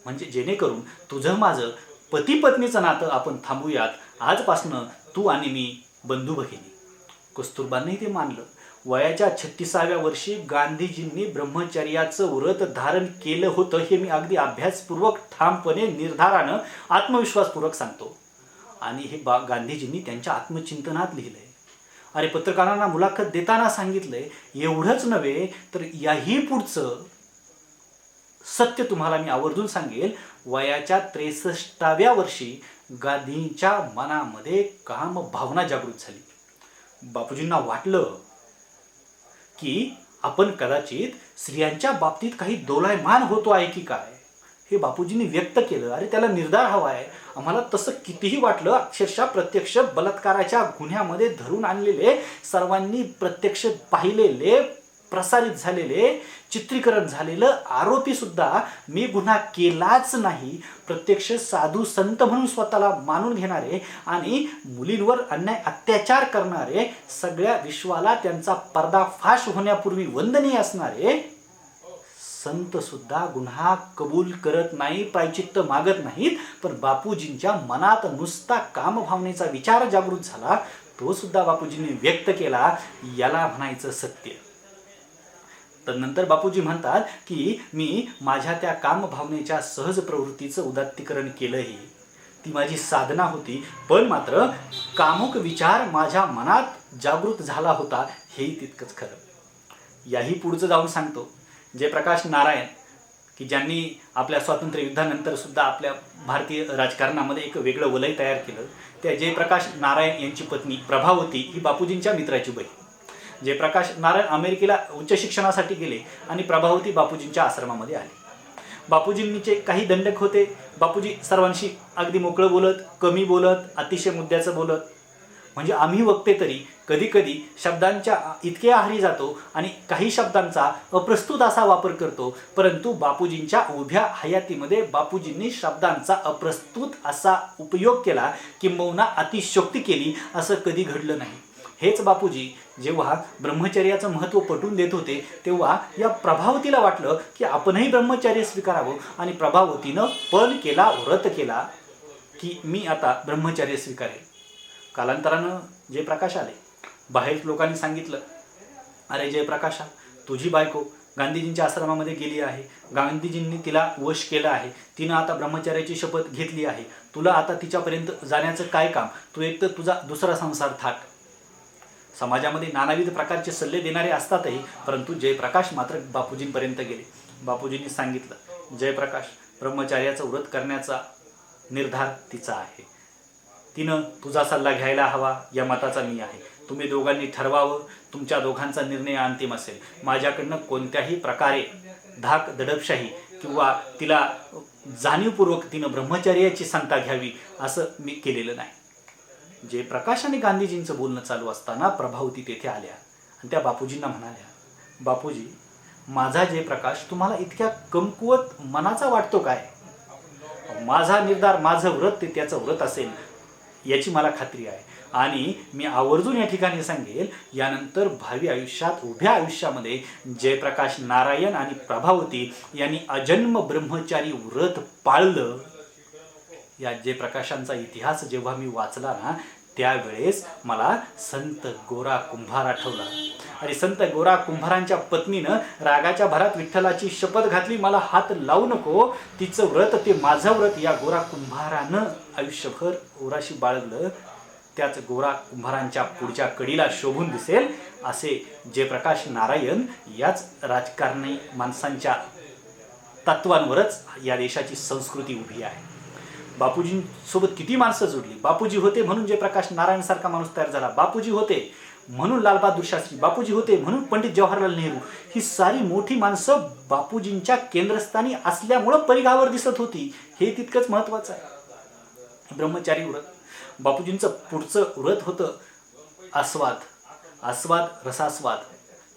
म्हणजे जेणेकरून तुझं माझं पती पत्नीचं नातं आपण थांबूयात. आजपासनं तू आणि मी बंधू भगिनी. कस्तुरबांनी ते मानलं. वयाच्या 36व्या वर्षी गांधीजींनी ब्रह्मचर्याचं व्रत धारण केलं होतं हे मी अगदी अभ्यासपूर्वक, ठामपणे, निर्धारानं, आत्मविश्वासपूर्वक सांगतो. आणि हे गांधीजींनी त्यांच्या आत्मचिंतनात लिहिलंय. अरे पत्रकारांना मुलाखत देताना सांगितलंय. एवढंच नव्हे तर याही पुढचं सत्य तुम्हाला मी आवर्जून सांगेल. वयाच्या 63व्या वर्षी गांधींच्या मनामध्ये काम भावना जागृत झाली. बापूजींना वाटलं की आपण कदाचित स्त्रियांच्या बाबतीत काही दोलायमान होतो आहे की काय, हे बापूजींनी व्यक्त केलं. अरे त्याला निर्धार हवा आहे. आम्हाला तसं कितीही वाटलं, अक्षरशः प्रत्यक्ष बलात्काराच्या गुन्ह्यामध्ये धरून आणलेले, सर्वांनी प्रत्यक्ष पाहिलेले, प्रसारित झालेले, चित्रीकरण झालेलं आरोपी सुद्धा मी गुन्हा केलाच नाही, प्रत्यक्ष साधू संत म्हणून स्वतःला मानून घेणारे आणि मुलींवर अन्याय अत्याचार करणारे, सगळ्या विश्वाला त्यांचा पर्दाफाश होण्यापूर्वी वंदनीय असणारे संत सुद्धा गुन्हा कबूल करत नाही, प्रायचित्त मागत नाहीत. पण बापूजींच्या मनात नुसता कामभावनेचा विचार जागृत झाला, तो सुद्धा बापूजींनी व्यक्त केला. याला म्हणायचं सत्य. तदनंतर बापूजी म्हणतात की मी माझ्या त्या कामभावनेच्या सहज प्रवृत्तीचं उदात्तीकरण केलंही, ती माझी साधना होती. पण मात्र कामुक विचार माझ्या मनात जागृत झाला होता, हेही तितकंच खरं. याही पुढचं जाऊन सांगतो. जयप्रकाश नारायण, की ज्यांनी आपल्या स्वातंत्र्य युद्धानंतर सुद्धा आपल्या भारतीय राजकारणामध्ये एक वेगळं वलय तयार केलं, त्या जयप्रकाश नारायण यांची पत्नी प्रभावती ही बापूजींच्या मित्राची बहीण. जयप्रकाश नारायण अमेरिकेला उच्च शिक्षणासाठी गेले आणि प्रभावती बापूजींच्या आश्रमामध्ये आले. बापूजींचे काही दंडक होते. बापूजी सर्वांशी अगदी मोकळं बोलत, कमी बोलत, अतिशय मुद्द्याचं बोलत. म्हणजे आम्ही वक्ते तरी कधी कधी शब्दांच्या इतके आहारी जातो आणि काही शब्दांचा अप्रस्तुत असा वापर करतो, परंतु बापूजींच्या उभ्या हयातीमध्ये बापूजींनी शब्दांचा अप्रस्तुत असा उपयोग केला, किंबहुना अतिशयोक्ती केली असं कधी घडलं नाही. हेच बापूजी जेव्हा ब्रह्मचर्याचं महत्त्व पटवून देत होते, तेव्हा या प्रभावतीला वाटलं की आपणही ब्रह्मचर्य स्वीकारावं, आणि प्रभावतीनं पण केला, व्रत केला की मी आता ब्रह्मचर्य स्वीकारेल. कालांतरानं जयप्रकाश आले. बाहेर लोकांनी सांगितलं, अरे जयप्रकाशा, तुझी बायको गांधीजींच्या आश्रमामध्ये गेली आहे, गांधीजींनी तिला वश केलं आहे, तिनं आता ब्रह्मचर्याची शपथ घेतली आहे, तुला आता तिच्यापर्यंत जाण्याचं काय काम, तू एक तर तुझा दुसरा संसार थाट. समाजामध्ये नानाविध प्रकारचे सल्ले देणारे असतातही, परंतु जयप्रकाश मात्र बापूजींपर्यंत गेले. बापूजींनी सांगितलं, जयप्रकाश, ब्रह्मचर्याचं व्रत करण्याचा निर्धार तिचा आहे, तिनं तुझा सल्ला घ्यायला हवा या मताचा मी आहे. तुम्ही दोघांनी ठरवावं, तुमच्या दोघांचा निर्णय अंतिम असेल. माझ्याकडनं कोणत्याही प्रकारे धाक दडपशाही किंवा तिला जाणीवपूर्वक तिनं ब्रह्मचर्याची संता घ्यावी असं मी केलेलं नाही. जयप्रकाश आणि गांधीजींचं बोलणं चालू असताना प्रभावती तेथे आल्या आणि त्या बापूजींना म्हणाल्या, बापूजी, माझा जयप्रकाश तुम्हाला इतक्या कमकुवत मनाचा वाटतो काय? माझा निर्धार, माझं व्रत ते त्याचं व्रत असेल याची मला खात्री आहे, आणि मी आवर्जून या ठिकाणी सांगेल, यानंतर भावी आयुष्यात, उभ्या आयुष्यामध्ये जयप्रकाश नारायण आणि प्रभावती यांनी अजन्म ब्रह्मचारी व्रत पाळलं. या जयप्रकाशांचा इतिहास जेव्हा मी वाचला ना, त्यावेळेस मला संत गोरा कुंभार आठवला. आणि संत गोरा कुंभारांच्या पत्नीनं रागाच्या भरात विठ्ठलाची शपथ घातली, मला हात लावू नको, तिचं व्रत ते माझं व्रत. या गोरा कुंभारानं आयुष्यभर ओराशी बाळगलं. त्याच गोरा कुंभारांच्या पुढच्या कडीला शोभून दिसेल असे जयप्रकाश नारायण याच राजकारणी माणसांच्या तत्वांवरच या देशाची संस्कृती उभी आहे. बापूजींसोबत किती माणसं जोडली. बापूजी होते म्हणून जयप्रकाश नारायण सारखा माणूस तयार झाला. बापूजी होते म्हणून लालबहादूर शास्त्री, बापूजी होते म्हणून पंडित जवाहरलाल नेहरू. ही सारी मोठी माणसं बापूजींच्या केंद्रस्थानी असल्यामुळं परिघावर दिसत होती. हे तितकंच महत्त्वाचं आहे. ब्रह्मचारी व्रत, बापूजींचं पुढचं व्रत होतं आस्वाद. आस्वाद, रसास्वाद.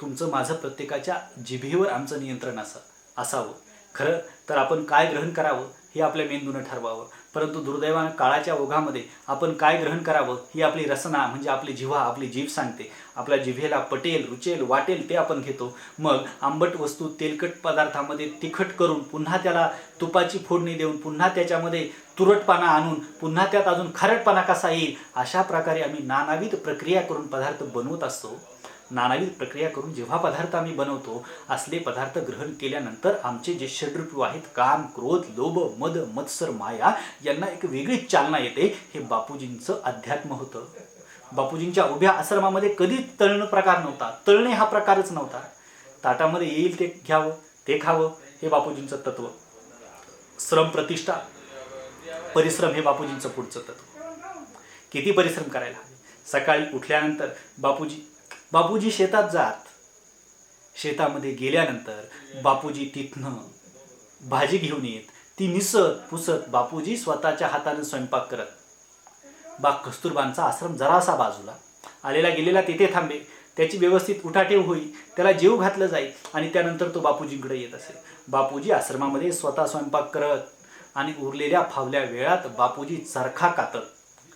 तुमचं माझं प्रत्येकाच्या जिभेवर आमचं नियंत्रण असावं. खरं तर आपण काय ग्रहण करावं हे आपल्या मेंदूनं ठरवावं, परंतु दुर्दैवानं काळाच्या ओघामध्ये आपण काय ग्रहण करावं ही आपली रसना म्हणजे आपली जिव्हा, आपली जीभ सांगते. आपल्या जिभेला पटेल, रुचेल, वाटेल ते आपण घेतो. मग आंबट वस्तू तेलकट पदार्थामध्ये तिखट करून, पुन्हा त्याला तुपाची फोडणी देऊन, पुन्हा त्याच्यामध्ये तुरटपणा आणून, पुन्हा त्यात अजून खारटपणा कसा येईल, अशा प्रकारे आम्ही नानाविध प्रक्रिया करून पदार्थ बनवत असतो. नानाविध प्रक्रिया करून जेव्हा पदार्थ आम्ही बनवतो, असले पदार्थ ग्रहण केल्यानंतर आमचे जे षड्रिपू आहेत, काम, क्रोध, लोभ, मद, मत्सर, माया, यांना एक वेगळीच चालना येते. हे बापूजींचं अध्यात्म होतं. बापूजींच्या उभ्या आश्रमामध्ये कधीच तळणं प्रकार नव्हता. तळणे हा प्रकारच नव्हता. ताटामध्ये येईल ते घ्यावं, ते खावं, हे बापूजींचं तत्व. श्रम, प्रतिष्ठा, परिश्रम हे बापूजींचं पुढचं तत्व. किती परिश्रम करायला हवे. सकाळी उठल्यानंतर बापूजी शेतात जात. शेतामध्ये गेल्यानंतर बापूजी तिथनं भाजी घेऊन येत. ती निसत पुसत बापूजी स्वतःच्या हाताने स्वयंपाक करत. कस्तुरबांचा आश्रम जरासा बाजूला. आलेला गेलेला तिथे थांबे, त्याची व्यवस्थित उठाठेव होईल, त्याला जेव घातलं जाईल आणि त्यानंतर तो बापूजींकडे येत असेल. बापूजी आश्रमामध्ये स्वतः स्वयंपाक करत आणि उरलेल्या फावल्या वेळात बापूजी चरखा कातत.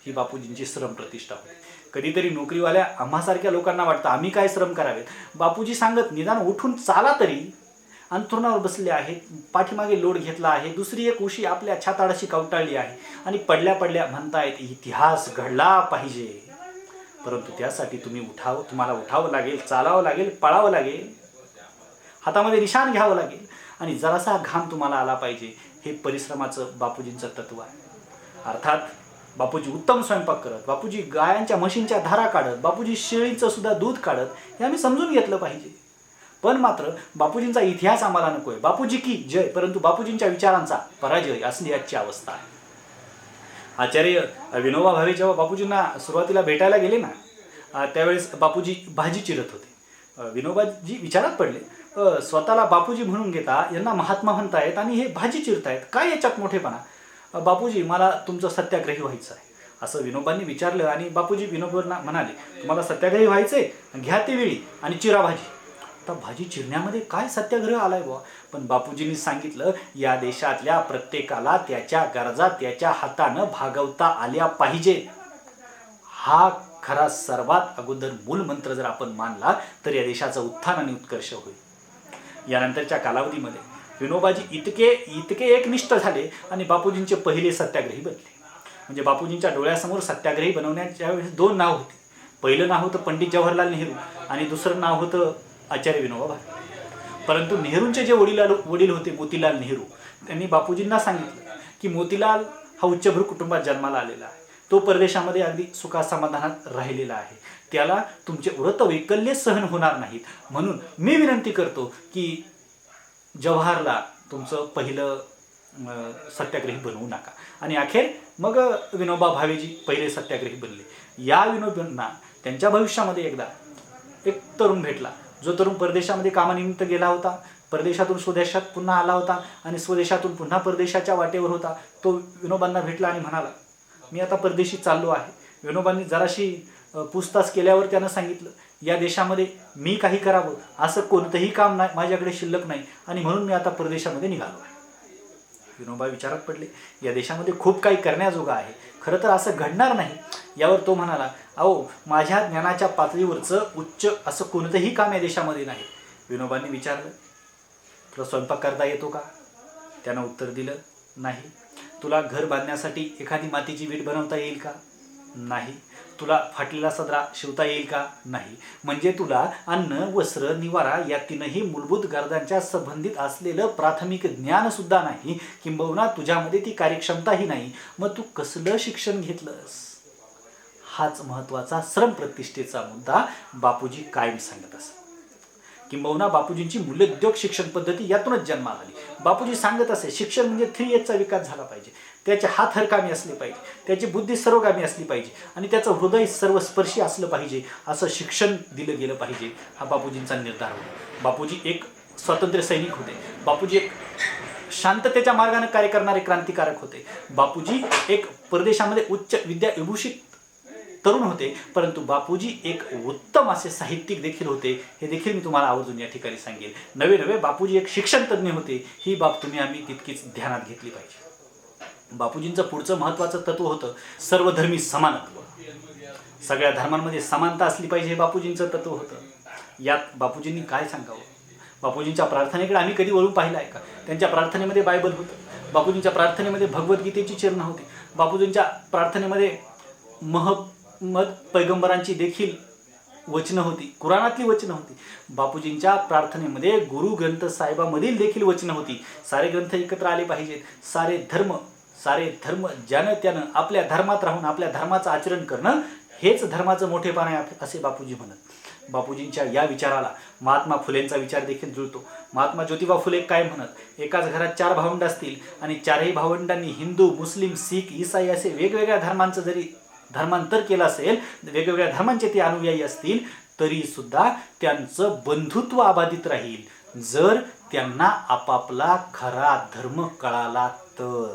ही बापूजींची श्रम प्रतिष्ठा होती. कधीतरी नोकरीवाल्या आम्हासारख्या लोकांना वाटतं आम्ही काय श्रम करावेत. बापूजी सांगत, निदान उठून चाला तरी. अंथरुणावर बसले आहेत, पाठीमागे लोड घेतला आहे, दुसरी एक उशी आपल्या छाताडाशी कवटाळली आहे आणि पडल्या पडल्या म्हणतायत इतिहास घडला पाहिजे. परंतु त्यासाठी तुम्हाला उठावं लागेल, चालावं लागेल, पळावं लागेल, हातामध्ये निशाण घ्यावं लागेल आणि जरासा घाम तुम्हाला आला पाहिजे. हे परिश्रमाचं बापूजींचं तत्व आहे. अर्थात बापूजी उत्तम स्वयंपाक करत, बापूजी गायांच्या म्हशींच्या धारा काढत, बापूजी शेळीचं सुद्धा दूध काढत, हे आम्ही समजून घेतलं पाहिजे. पण मात्र बापूजींचा इतिहास आम्हाला नको आहे. बापूजी की जय, परंतु बापूजींच्या विचारांचा पराजय असली आजची अवस्था आहे. आचार्य विनोबा भावे जेव्हा बापूजींना सुरुवातीला भेटायला गेले ना, त्यावेळेस बापूजी भाजी चिरत होते. विनोबाजी विचारात पडले. स्वतःला बापूजी म्हणून घेता, यांना महात्मा म्हणतायत आणि हे भाजी चिरतायत, काय याच्यात मोठेपणा? बापूजी, मला तुमचं सत्याग्रही व्हायचं आहे असं विनोबांनी विचारलं. आणि बापूजी विनोबांना म्हणाले, तुम्हाला सत्याग्रही व्हायचंय, घ्या ती वेळी आणि चिरा भाजी. आता भाजी चिरण्यामध्ये काय सत्याग्रह आलाय बुवा? पण बापूजींनी सांगितलं, या देशातल्या प्रत्येकाला त्याच्या गरजा त्याच्या हातानं भागवता आल्या पाहिजे. हा खरा सर्वात अगोदर मूलमंत्र जर आपण मानला तर या देशाचं उत्थान आणि उत्कर्ष होईल. यानंतरच्या कालावधीमध्ये विनोबाजी इतके एकनिष्ठ झाले आणि बापूजींचे पहिले सत्याग्रही बनले. म्हणजे बापूजींच्या डोळ्यासमोर सत्याग्रही बनवण्याच्या वेळेस 2 नाव होते. पहिलं नाव होतं पंडित जवाहरलाल नेहरू आणि दुसरं नाव होतं आचार्य विनोबा भावे. परंतु नेहरूंचे जे वडील होते मोतीलाल नेहरू, त्यांनी बापूजींना सांगितलं की मोतीलाल हा उच्चभ्रू कुटुंबात जन्माला आलेला आहे, तो परदेशामध्ये अगदी सुखासमाधानात राहिलेला आहे, त्याला तुमचे व्रत वैकल्य सहन होणार नाहीत, म्हणून मी विनंती करतो की जवाहरला तुमचं पहिलं सत्याग्रही बनवू नका. आणि अखेर मग विनोबा भावेजी पहिले सत्याग्रही बनले. या विनोबांना त्यांच्या भविष्यामध्ये एकदा एक तरुण भेटला, जो तरुण परदेशामध्ये कामानिमित्त गेला होता, परदेशातून स्वदेशात पुन्हा आला होता आणि स्वदेशातून पुन्हा परदेशाच्या वाटेवर होता. तो विनोबांना भेटला आणि म्हणाला, मी आता परदेशी चाललो आहे. विनोबांनी जराशी पूछताछ केल्यावर त्यानं सांगितलं, या देशामध्ये मी काही करावं असं कोणतंही काम नाही, माझ्याकडे शिल्लक नाही आणि म्हणून मी आता परदेशामध्ये निघालो आहे. विनोबा विचारात पडले, या देशामध्ये खूप काही करण्याजोगं आहे, खरं तर असं घडणार नाही. यावर तो म्हणाला, अहो, माझ्या ज्ञानाच्या पातळीवरचं उच्च असं कोणतंही काम या देशामध्ये नाही. विनोबांनी विचारलं, तुला स्वयंपाक करता येतो का? त्यानं उत्तर दिलं, नाही. तुला घर बांधण्यासाठी एखादी मातीची वीट बनवता येईल का? नाही. तुला फाटलेला सदरा शिवता येईल का? नाही. म्हणजे तुला अन्न, वस्त्र, निवारा या 3ही मूलभूत गरजांच्या संबंधित असलेलं प्राथमिक ज्ञान सुद्धा नाही, किंबहुना तुझ्यामध्ये ती कार्यक्षमताही नाही. मग तू कसलं शिक्षण घेतलंस? हाच महत्त्वाचा श्रमप्रतिष्ठेचा मुद्दा बापूजी कायम सांगत असत. किंबहुना बापूजींची मूल्योद्योग शिक्षण पद्धती यातूनच जन्माला आली. बापूजी सांगत असे, शिक्षण म्हणजे 3Hचा विकास झाला पाहिजे. त्याचे हात हरकामी असले पाहिजे, त्याची बुद्धी सर्वगामी असली पाहिजे आणि त्याचं हृदय सर्वस्पर्शी असलं पाहिजे. असं शिक्षण दिलं गेलं पाहिजे, हा बापूजींचा निर्धार होता. बापूजी एक स्वातंत्र्य सैनिक होते. बापूजी एक शांततेच्या मार्गाने कार्य करणारे क्रांतिकारक होते. बापूजी एक परदेशामध्ये उच्च विद्या विभूषित तरुण होते, परंतु बापूजी एक उत्तम असे साहित्यिक देखील होते. हे देखील मी तुम्हाला आवर्जून या ठिकाणी सांगेल. नवे बापूजी एक शिक्षण तज्ज्ञ होते. ही बाब आम्ही तितकीच ध्यानात घेतली पाहिजे. बापूजींचं पुढचं महत्त्वाचं तत्व होतं सर्वधर्मी समानत्व. सगळ्या धर्मांमध्ये समानता असली पाहिजे, हे बापूजींचं तत्व होतं. यात बापूजींनी काय सांगावं? बापूजींच्या प्रार्थनेकडे आम्ही कधी वळून पाहिलं आहे का? त्यांच्या प्रार्थनेमध्ये बायबल होतं. बापूजींच्या प्रार्थनेमध्ये भगवद्गीतेची चिन्ह होती. बापूजींच्या प्रार्थनेमध्ये महम्मद पैगंबरांची देखील वचनं होती, कुराणातली वचनं होती. बापूजींच्या प्रार्थनेमध्ये गुरु ग्रंथ साहेबामधील देखील वचनं होती. सारे ग्रंथ एकत्र आले पाहिजेत. सारे धर्म ज्यानं त्यानं आपल्या धर्मात राहून आपल्या धर्माचं आचरण करणं हेच धर्माचं मोठेपण आहे, असे बापूजी म्हणत. बापूजींच्या या विचाराला महात्मा फुलेंचा विचार देखील जुळतो. महात्मा ज्योतिबा फुले काय म्हणत, एकाच घरात 4 भावंड असतील आणि 4ही भावंडांनी हिंदू, मुस्लिम, शीख, ईसाई असे वेगवेगळ्या धर्मांचं जरी धर्मांतर केलं असेल, वेगवेगळ्या धर्मांचे ते अनुयायी असतील, तरी सुद्धा त्यांचं बंधुत्व अबाधित राहील जर त्यांना आपापला खरा धर्म कळाला तर.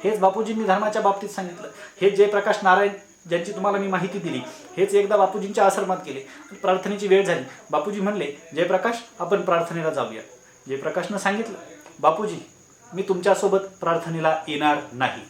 हेच बापूजींनी धर्माच्या बाबतीत सांगितलं. हे जयप्रकाश नारायण ज्यांची तुम्हाला मी माहिती दिली, हेच एकदा बापूजींच्या आश्रमात गेले. प्रार्थनेची वेळ झाली. बापूजी म्हणले, जयप्रकाश, आपण प्रार्थनेला जाऊया. जयप्रकाशनं सांगितलं, बापूजी, मी तुमच्यासोबत प्रार्थनेला येणार नाही.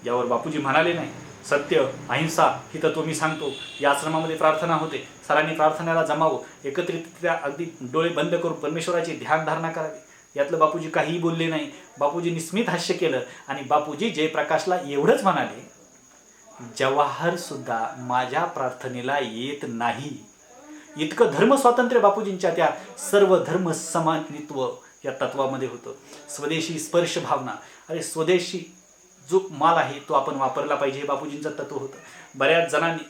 यावर बापूजी म्हणाले, नाही, सत्य, अहिंसा ही तत्व मी सांगतो. या आश्रमामध्ये प्रार्थना होते. सरांनी प्रार्थनेला जमावं, एकत्रितरित्या अगदी डोळे बंद करून परमेश्वराची ध्यानधारणा करावी. यातलं बापूजी काहीही बोलले नाही. बापूजींनी स्मित हास्य केलं आणि बापूजी जयप्रकाशला एवढंच म्हणाले, जवाहर सुद्धा माझ्या प्रार्थनेला येत नाही. इतकं धर्मस्वातंत्र्य बापूजींच्या त्या सर्व धर्म समानित्व या तत्वामध्ये होतं. स्वदेशी स्पर्श भावना, अरे स्वदेशी जो माल आहे तो आपण वापरला पाहिजे, हे बापूजींचं तत्व होतं. बऱ्याच जणांनी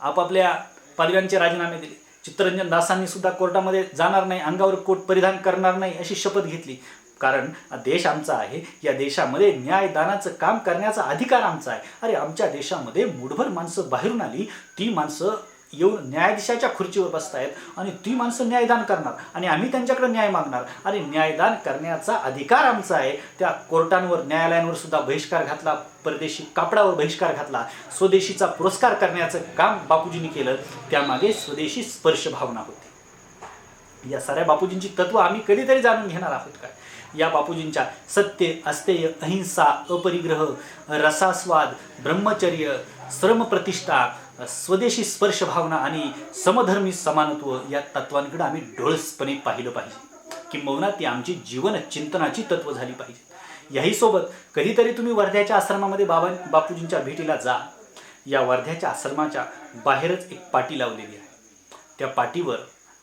आपापल्या पदव्यांचे राजीनामे दिले. चित्तरंजन दासांनी सुद्धा कोर्टामध्ये जाणार नाही, अंगावर कोट परिधान करणार नाही अशी शपथ घेतली. कारण देश आमचा आहे, या देशामध्ये न्यायदानाचं काम करण्याचा अधिकार आमचा आहे. अरे आमच्या देशामध्ये मूठभर माणसं बाहेरून आली, ती माणसं येऊन न्यायाधीशाच्या खुर्चीवर बसतायत आणि ती माणसं न्यायदान करणार आणि आम्ही त्यांच्याकडे न्याय मागणार. आणि न्यायदान करण्याचा अधिकार आमचा आहे. त्या कोर्टांवर, न्यायालयांवर सुद्धा बहिष्कार घातला, परदेशी कापडावर बहिष्कार घातला. स्वदेशीचा पुरस्कार करण्याचं काम बापूजींनी केलं. त्यामागे स्वदेशी स्पर्श भावना होती. या साऱ्या बापूजींची तत्व आम्ही कधीतरी जाणून घेणार आहोत काय? या बापूजींच्या सत्य, अस्तेय, अहिंसा, अपरिग्रह, रसास्वाद, ब्रह्मचर्य, श्रमप्रतिष्ठा, स्वदेशी स्पर्श भावना आणि समधर्मी समानत्व या तत्वांकडे आम्ही डोळसपणे पाहिलं पाहिजे. किंबहुना ती आमची जीवन चिंतनाची तत्व झाली पाहिजे. याही सोबत कधीतरी तुम्ही वर्ध्याच्या आश्रमामध्ये बापूजींच्या भेटीला जा. या वर्ध्याच्या आश्रमाच्या बाहेरच एक पाटी लावलेली आहे. त्या पाटीवर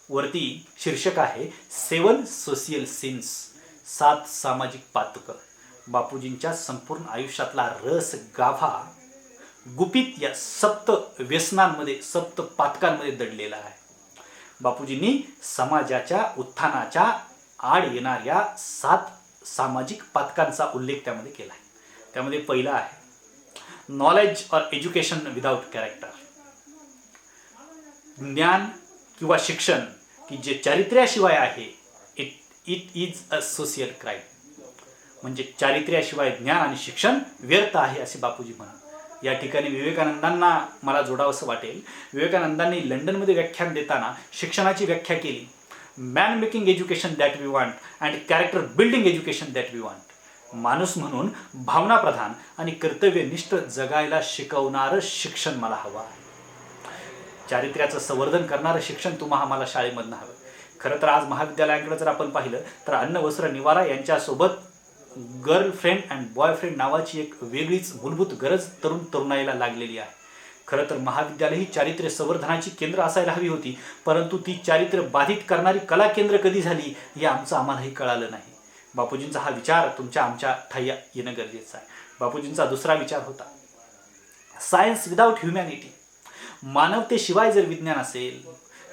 वरती शीर्षक आहे 7 सोशियल सिन्स, 7 सामाजिक पातकं. बापूजींच्या संपूर्ण आयुष्यातला रस गाभा गुपित या 7 व्यसनांमध्ये, 7 पातकांमध्ये दडलेला आहे. बापूजींनी समाजाच्या उत्थानाच्या आड येणाऱ्या 7 सामाजिक पातकांचा उल्लेख त्यामध्ये केला आहे. त्यामध्ये पहिला आहे knowledge or education without character. ज्ञान किंवा शिक्षण की जे चारित्र्याशिवाय आहे, it is a social crime. म्हणजे चारित्र्याशिवाय ज्ञान आणि शिक्षण व्यर्थ आहे असे बापूजी म्हणतात. या ठिकाणी विवेकानंदांना मला जोडावंसं वाटेल. विवेकानंदांनी लंडनमध्ये व्याख्यान देताना शिक्षणाची व्याख्या केली, man making education that we want and character building education that we want. माणूस म्हणून भावनाप्रधान आणि कर्तव्यनिष्ठ जगायला शिकवणारं शिक्षण मला हवं आहे. चारित्र्याचं संवर्धन करणारं शिक्षण तुम्हाला आम्हाला शाळेमधनं हवं. खरं तर आज महाविद्यालयांकडे जर आपण पाहिलं तर अन्न, वस्त्र, निवारा यांच्यासोबत गर्लफ्रेंड अँड बॉयफ्रेंड नावाची एक वेगळीच मूलभूत गरज तरुणाईला लागलेली आहे. खरं तर महाविद्यालय ही चारित्र्य संवर्धनाची केंद्र असायला हवी होती, परंतु ती चारित्र्य बाधित करणारी कला केंद्र कधी झाली हे आमचं आम्हालाही कळालं नाही. बापूजींचा हा विचार तुमच्या आमच्या ठाई येणं गरजेचं आहे. बापूजींचा दुसरा विचार होता सायन्स विदाउट ह्युमॅनिटी. मानवतेशिवाय जर विज्ञान असेल,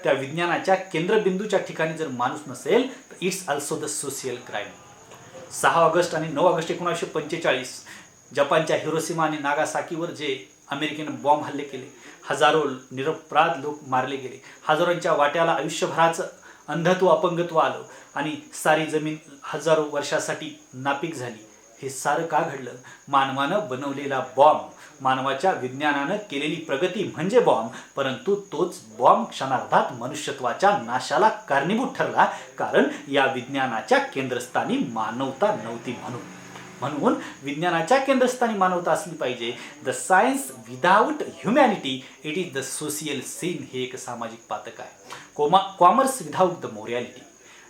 त्या विज्ञानाच्या केंद्रबिंदूच्या ठिकाणी जर माणूस नसेल तर it's also the social crime. 6 August आणि 9 ऑगस्ट 1945 जपानच्या हिरोशिमा आणि नागासाकीवर जे अमेरिकेनं बॉम्ब हल्ले केले, हजारो निरपराध लोक मारले गेले, हजारोंच्या वाट्याला आयुष्यभराचं अंधत्व, अपंगत्व आलं आणि सारी जमीन हजारो वर्षासाठी नापीक झाली. हे सारं का घडलं? मानवानं बनवलेला बॉम्ब, मानवाच्या विज्ञानानं केलेली प्रगती म्हणजे बॉम्ब, परंतु तोच बॉम्ब क्षणार्धात मनुष्यत्वाच्या नाशाला कारणीभूत ठरला, कारण या विज्ञानाच्या केंद्रस्थानी मानवता नव्हती. म्हणून विज्ञानाच्या केंद्रस्थानी मानवता असली पाहिजे. The science without humanity it is the social sin. हे एक सामाजिक पातक आहे. Commerce without the morality.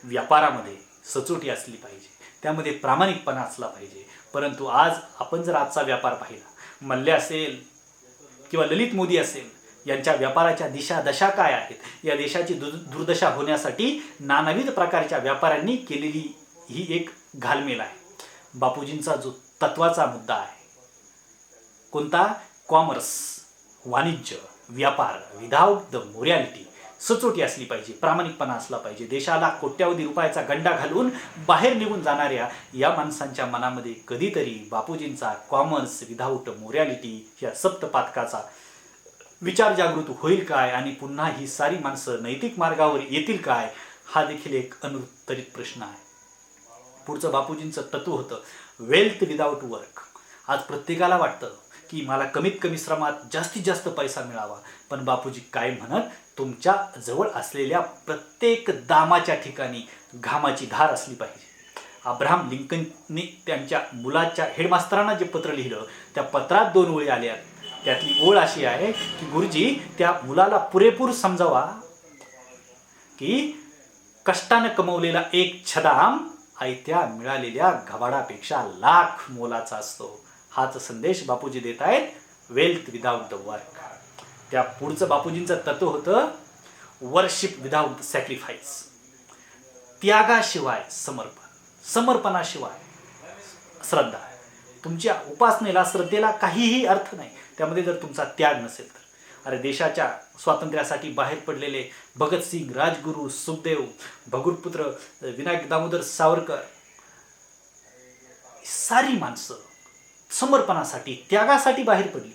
व्यापारामध्ये सचोटी असली पाहिजे, त्यामध्ये प्रामाणिकपणा असला पाहिजे. परंतु आज आपण जर आजचा व्यापार पाहिला, मल्ले असेल किंवा ललित मोदी असेल, यांच्या व्यापाराच्या दशा काय आहेत? या देशाची दुर्दशा होण्यासाठी नानाविध प्रकारच्या व्यापाऱ्यांनी केलेली ही एक घालमेल आहे. बापूजींचा जो तत्वाचा मुद्दा आहे, कोणता? कॉमर्स, वाणिज्य, व्यापार विदाउट द मोरॅलिटी. सचोटी असली पाहिजे, प्रामाणिकपणा असला पाहिजे. देशाला कोट्यावधी रुपयाचा गंडा घालून बाहेर निघून जाणाऱ्या या माणसांच्या मनामध्ये कधीतरी बापूजींचा कॉमर्स विदाउट मोरॅलिटी या सप्तपातकाचा विचार जागृत होईल काय आणि पुन्हा ही सारी माणसं नैतिक मार्गावर येतील काय? हा देखील एक अनुत्तरित प्रश्न आहे. पुढचं बापूजींचं तत्व होतं वेल्थ विदाउट वर्क. आज प्रत्येकाला वाटतं की मला कमीत कमी श्रमात जास्तीत जास्त पैसा मिळावा, पण बापूजी काय म्हणत? तुमच्या जवळ असलेल्या प्रत्येक दामाच्या ठिकाणी घामाची धार असली पाहिजे. अब्राहम लिंकनने त्यांच्या मुलाच्या हेडमास्तरांना जे पत्र लिहिलं, त्या पत्रात 2 ओळी आल्या. त्यातली ओळ अशी आहे की गुरुजी, त्या मुलाला पुरेपूर समजावा की कष्टानं कमवलेला एक छदाम आयत्या मिळालेल्या घबाडापेक्षा लाख मोलाचा असतो. हाच संदेश बापूजी देत आहेत, वेल्थ विदाउट द वर्क. त्या पुढचं बापूजींचं तत्व होतं वर्शिप विदाउट सॅक्रिफाईस. त्यागाशिवाय समर्पण, समर्पणाशिवाय श्रद्धा. तुमच्या उपासनेला, श्रद्धेला काहीही अर्थ नाही त्यामध्ये जर तुमचा त्याग नसेल तर. अरे देशाच्या स्वातंत्र्यासाठी बाहेर पडलेले भगतसिंग, राजगुरू, सुखदेव, भगुरपुत्र विनायक दामोदर सावरकर, सारी माणसं समर्पणासाठी, त्यागासाठी बाहेर पडली.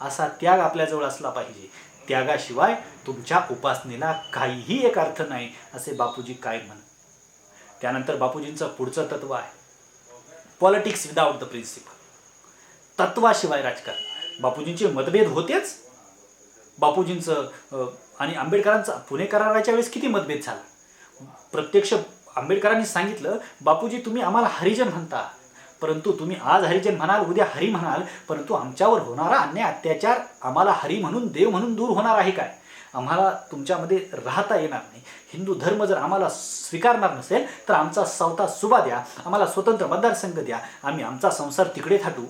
असा त्याग आपल्याजवळ असला पाहिजे. त्यागाशिवाय तुमच्या उपासनेला काहीही एक अर्थ नाही, असे बापूजी काय म्हण. त्यानंतर बापूजींचं पुढचं तत्व आहे पॉलिटिक्स विदाउट द प्रिन्सिपल. तत्वाशिवाय राजकारण. बापूजींचे मतभेद होतेच. बापूजींचं आणि आंबेडकरांचा पुणे कराराच्या वेळेस किती मतभेद झाला. प्रत्यक्ष आंबेडकरांनी सांगितलं, बापूजी तुम्ही आम्हाला हरिजन म्हणता, परंतु तुम्ही आज हरिजन म्हणाल, उद्या हरी म्हणाल, परंतु आमच्यावर होणारा अन्याय अत्याचार आम्हाला हरी म्हणून देव म्हणून दूर होणार आहे काय? आम्हाला तुमच्यामध्ये राहता येणार नाही. हिंदू धर्म जर आम्हाला स्वीकारणार नसेल तर आमचा सावता सुभा द्या, आम्हाला स्वतंत्र मतदारसंघ द्या, आम्ही आमचा संसार तिकडे थाटू.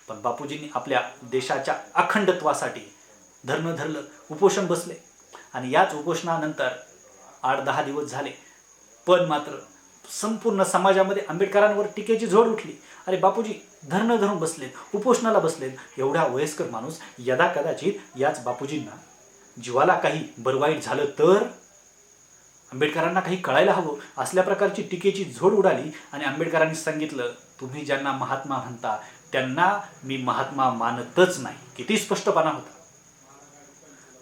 पण बापूजींनी आपल्या देशाच्या अखंडत्वासाठी धरलं, उपोषण बसले. आणि याच उपोषणानंतर 8-10 दिवस झाले, पण मात्र संपूर्ण समाजामध्ये आंबेडकरांवर टीकेची झोड उठली. अरे बापूजी धरून बसलेत, उपोषणाला बसलेत. एवढा वयस्कर माणूस यदा कदाचित याच बापूजींना जीवाला काही बरवाईट झालं तर आंबेडकरांना काही कळायला हवं, असल्या प्रकारची टीकेची झोड उडाली. आणि आंबेडकरांनी सांगितलं, तुम्ही ज्यांना महात्मा म्हणता त्यांना मी महात्मा मानतच नाही. किती स्पष्टपणा होता.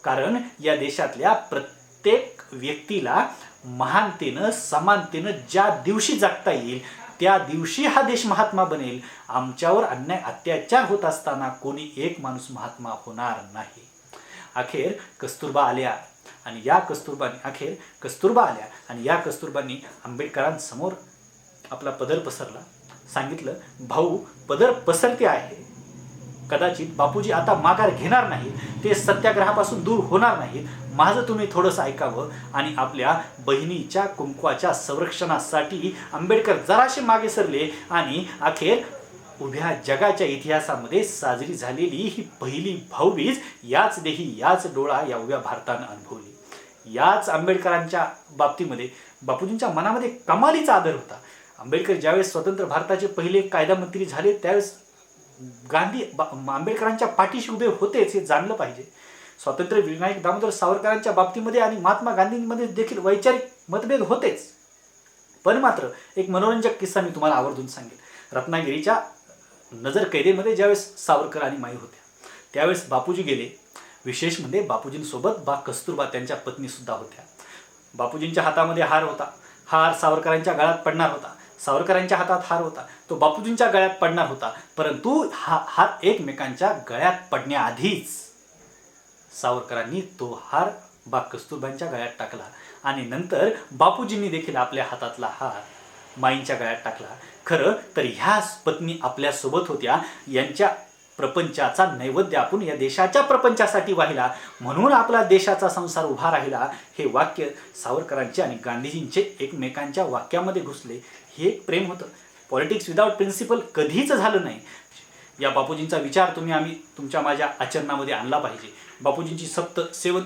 कारण या देशातल्या प्रत्येक व्यक्तीला महानतेनं समानतेनं ज्या दिवशी जगता येईल त्या दिवशी हा देश महात्मा बनेल. आमच्यावर अन्याय अत्याचार होत असताना कोणी एक माणूस महात्मा होणार नाही. अखेर कस्तुरबा आल्या आणि या कस्तुरबांनी आंबेडकरांसमोर आपला पदर पसरला. सांगितलं, भाऊ पदर पसरते आहे, कदाचित बापूजी आता माघार घेणार नाहीत, ते सत्याग्रहापासून दूर होणार नाहीत. माझं तुम्ही थोडंसं ऐकावं. आणि आपल्या बहिणीच्या कुंकवाच्या संरक्षणासाठी आंबेडकर जराशे मागे सरले आणि अखेर उभ्या जगाच्या इतिहासामध्ये साजरी झालेली ही पहिली भाऊबीज याच देही याच डोळा या उभ्या भारतानं अनुभवली. याच आंबेडकरांच्या बाबतीमध्ये बापूजींच्या मनामध्ये कमालीचा आदर होता. आंबेडकर ज्यावेळेस स्वतंत्र भारताचे पहिले कायदामंत्री झाले त्यावेळेस आंबेडकरांच्या पाठीशी उभे होतेच, हे जाणलं पाहिजे. स्वातंत्र्य विनायक दामोदर सावरकरांच्या बाबतीमध्ये आणि महात्मा गांधींमध्ये देखील वैचारिक मतभेद होतेच. पण मात्र एक मनोरंजक किस्सा मी तुम्हाला आवर्जून सांगेन. रत्नागिरीच्या नजर कैदेमध्ये ज्यावेळेस सावरकर आणि माई होत्या त्यावेळेस बापूजी गेले. विशेष म्हणजे बापूजींसोबत बा कस्तुरबा त्यांच्या पत्नीसुद्धा होत्या. बापूजींच्या हातामध्ये हार होता. हार सावरकरांच्या गळ्यात पडणार होता. सावरकरांच्या हातात हार होता, तो बापूजींच्या गळ्यात पडणार होता. परंतु हा हार एकमेकांच्या गळ्यात पडण्याआधीच सावरकरांनी तो हार बा कस्तुरबांच्या गळ्यात टाकला आणि नंतर बापूजींनी देखील आपल्या हातातला हार माईंच्या गळ्यात टाकला. खरं तर ह्या पत्नी आपल्यासोबत होत्या. यांच्या प्रपंचाचा नैवेद्य आपण या देशाच्या प्रपंचासाठी वाहिला, म्हणून आपला देशाचा संसार उभा राहिला. हे वाक्य सावरकरांचे आणि गांधीजींचे एकमेकांच्या वाक्यामध्ये घुसले. हे एक प्रेम होतं. पॉलिटिक्स विदाउट प्रिन्सिपल कधीच झालं नाही. या बापूजींचा विचार आम्ही तुमच्या माझ्या आचरणामध्ये आणला पाहिजे. बापूजींची 7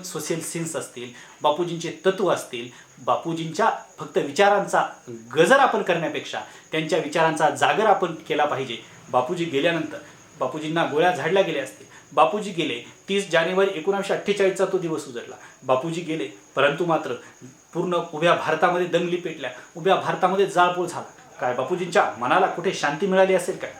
सोशल सिन्स असतील, बापूजींचे तत्व असतील. बापूजींच्या फक्त विचारांचा गजर आपण करण्यापेक्षा त्यांच्या विचारांचा जागर आपण केला पाहिजे. बापूजी गेल्यानंतर बापूजींना गोळ्या झाडल्या गेल्या असतील. बापूजी गेले 30 जानेवारी 1948चा तो दिवस उजडला. बापूजी गेले, परंतु मात्र पूर्ण उभ्या भारतामध्ये दंगली पेटल्या, उभ्या भारतामध्ये जाळपोळ झाला. काय बापूजींच्या मनाला कुठे शांती मिळाली असेल काय?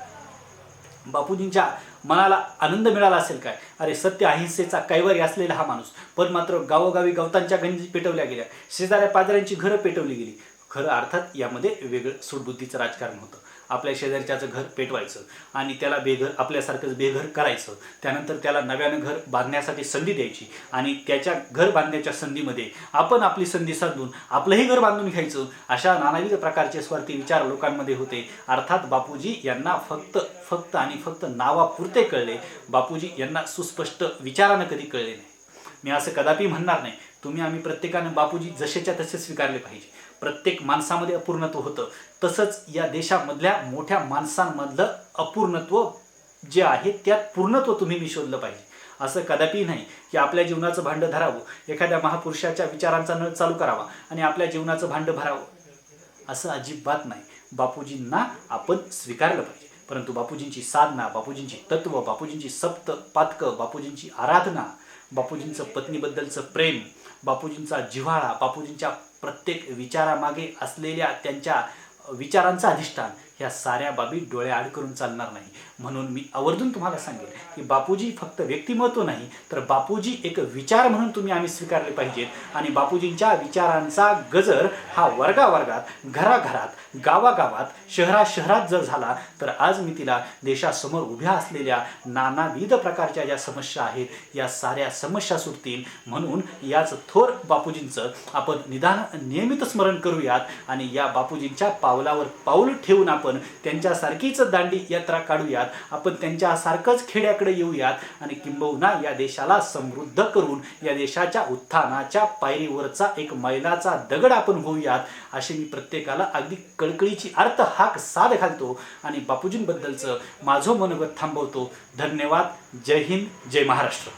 बापूजींच्या मनाला आनंद मिळाला असेल काय? अरे सत्य अहिंसेचा कैवारी असलेला हा माणूस, पण मात्र गावोगावी गवतांच्या गंजी पेटवल्या गेल्या, शेजाऱ्या पाजाऱ्यांची घरं पेटवली गेली. खरं अर्थात यामध्ये वेगळं सूडबुद्धीचं राजकारण होतं. आपल्या शेजारच्याचं घर पेटवायचं आणि त्याला आपल्यासारखंच बेघर करायचं. त्यानंतर त्याला नव्यानं घर बांधण्यासाठी संधी द्यायची आणि त्याच्या घर बांधण्याच्या संधीमध्ये आपण आपली संधी साधून आपलंही घर बांधून घ्यायचं. अशा नानाविध प्रकारचे स्वार्थी विचार लोकांमध्ये होते. अर्थात बापूजी यांना फक्त आणि फक्त नावापुरते कळले. बापूजी यांना सुस्पष्ट विचारानं कधी कळले नाही. मी असं कदापि म्हणणार नाही. आम्ही प्रत्येकानं बापूजी जसेच्या तसे स्वीकारले पाहिजे. प्रत्येक माणसामध्ये अपूर्णत्व होतं, तसंच या देशामधल्या मोठ्या माणसांमधलं अपूर्णत्व जे आहे त्यात पूर्णत्व मी शोधलं पाहिजे. असं कदापि नाही की आपल्या जीवनाचं भांडं धरावं, एखाद्या महापुरुषाच्या विचारांचा नळ चालू करावा आणि आपल्या जीवनाचं भांडं भरावं, असं अजिबात नाही. बापूजींना आपण स्वीकारलं पाहिजे. परंतु बापूजींची साधना, बापूजींची तत्व, बापूजींची सप्त पातकं, बापूजींची आराधना, बापूजींचं पत्नीबद्दलचं प्रेम, बापूजींचा जिव्हाळा, बापूजींच्या प्रत्येक विचारामागे असलेल्या त्यांच्या विचारांचं अधिष्ठान, ह्या साऱ्या बाबी डोळ्याआड करून चालणार नाही. म्हणून मी आवर्जून तुम्हाला सांगेन की बापूजी फक्त व्यक्तिमत्व नाही तर बापूजी एक विचार म्हणून तुम्ही आम्ही स्वीकारले पाहिजेत. आणि बापूजींच्या विचारांचा गजर हा वर्गावर्गात, घराघरात, गावागावात, शहरात जर झाला तर आज मी तिला देशासमोर उभ्या असलेल्या नानाविध प्रकारच्या ज्या समस्या आहेत या साऱ्या समस्या सुटतील. म्हणून याच थोर बापूजींचं आपण निदान नियमित स्मरण करूयात आणि या बापूजींच्या पावलावर पाऊल ठेवून आपण त्यांच्यासारखीच दांडी यात्रा काढूयात. आपण त्यांच्यासारखंच खेड्याकडे येऊयात आणि किंबहुना या देशाला समृद्ध करून या देशाच्या उत्थानाच्या पायरीवरचा एक मैलाचा दगड आपण होऊयात अशी मी प्रत्येकाला अगदी कळकळीची अर्थ हाक साद घालतो आणि बापूजींबद्दलचं माझं मनोगत थांबवतो. धन्यवाद. जय हिंद, जय महाराष्ट्र.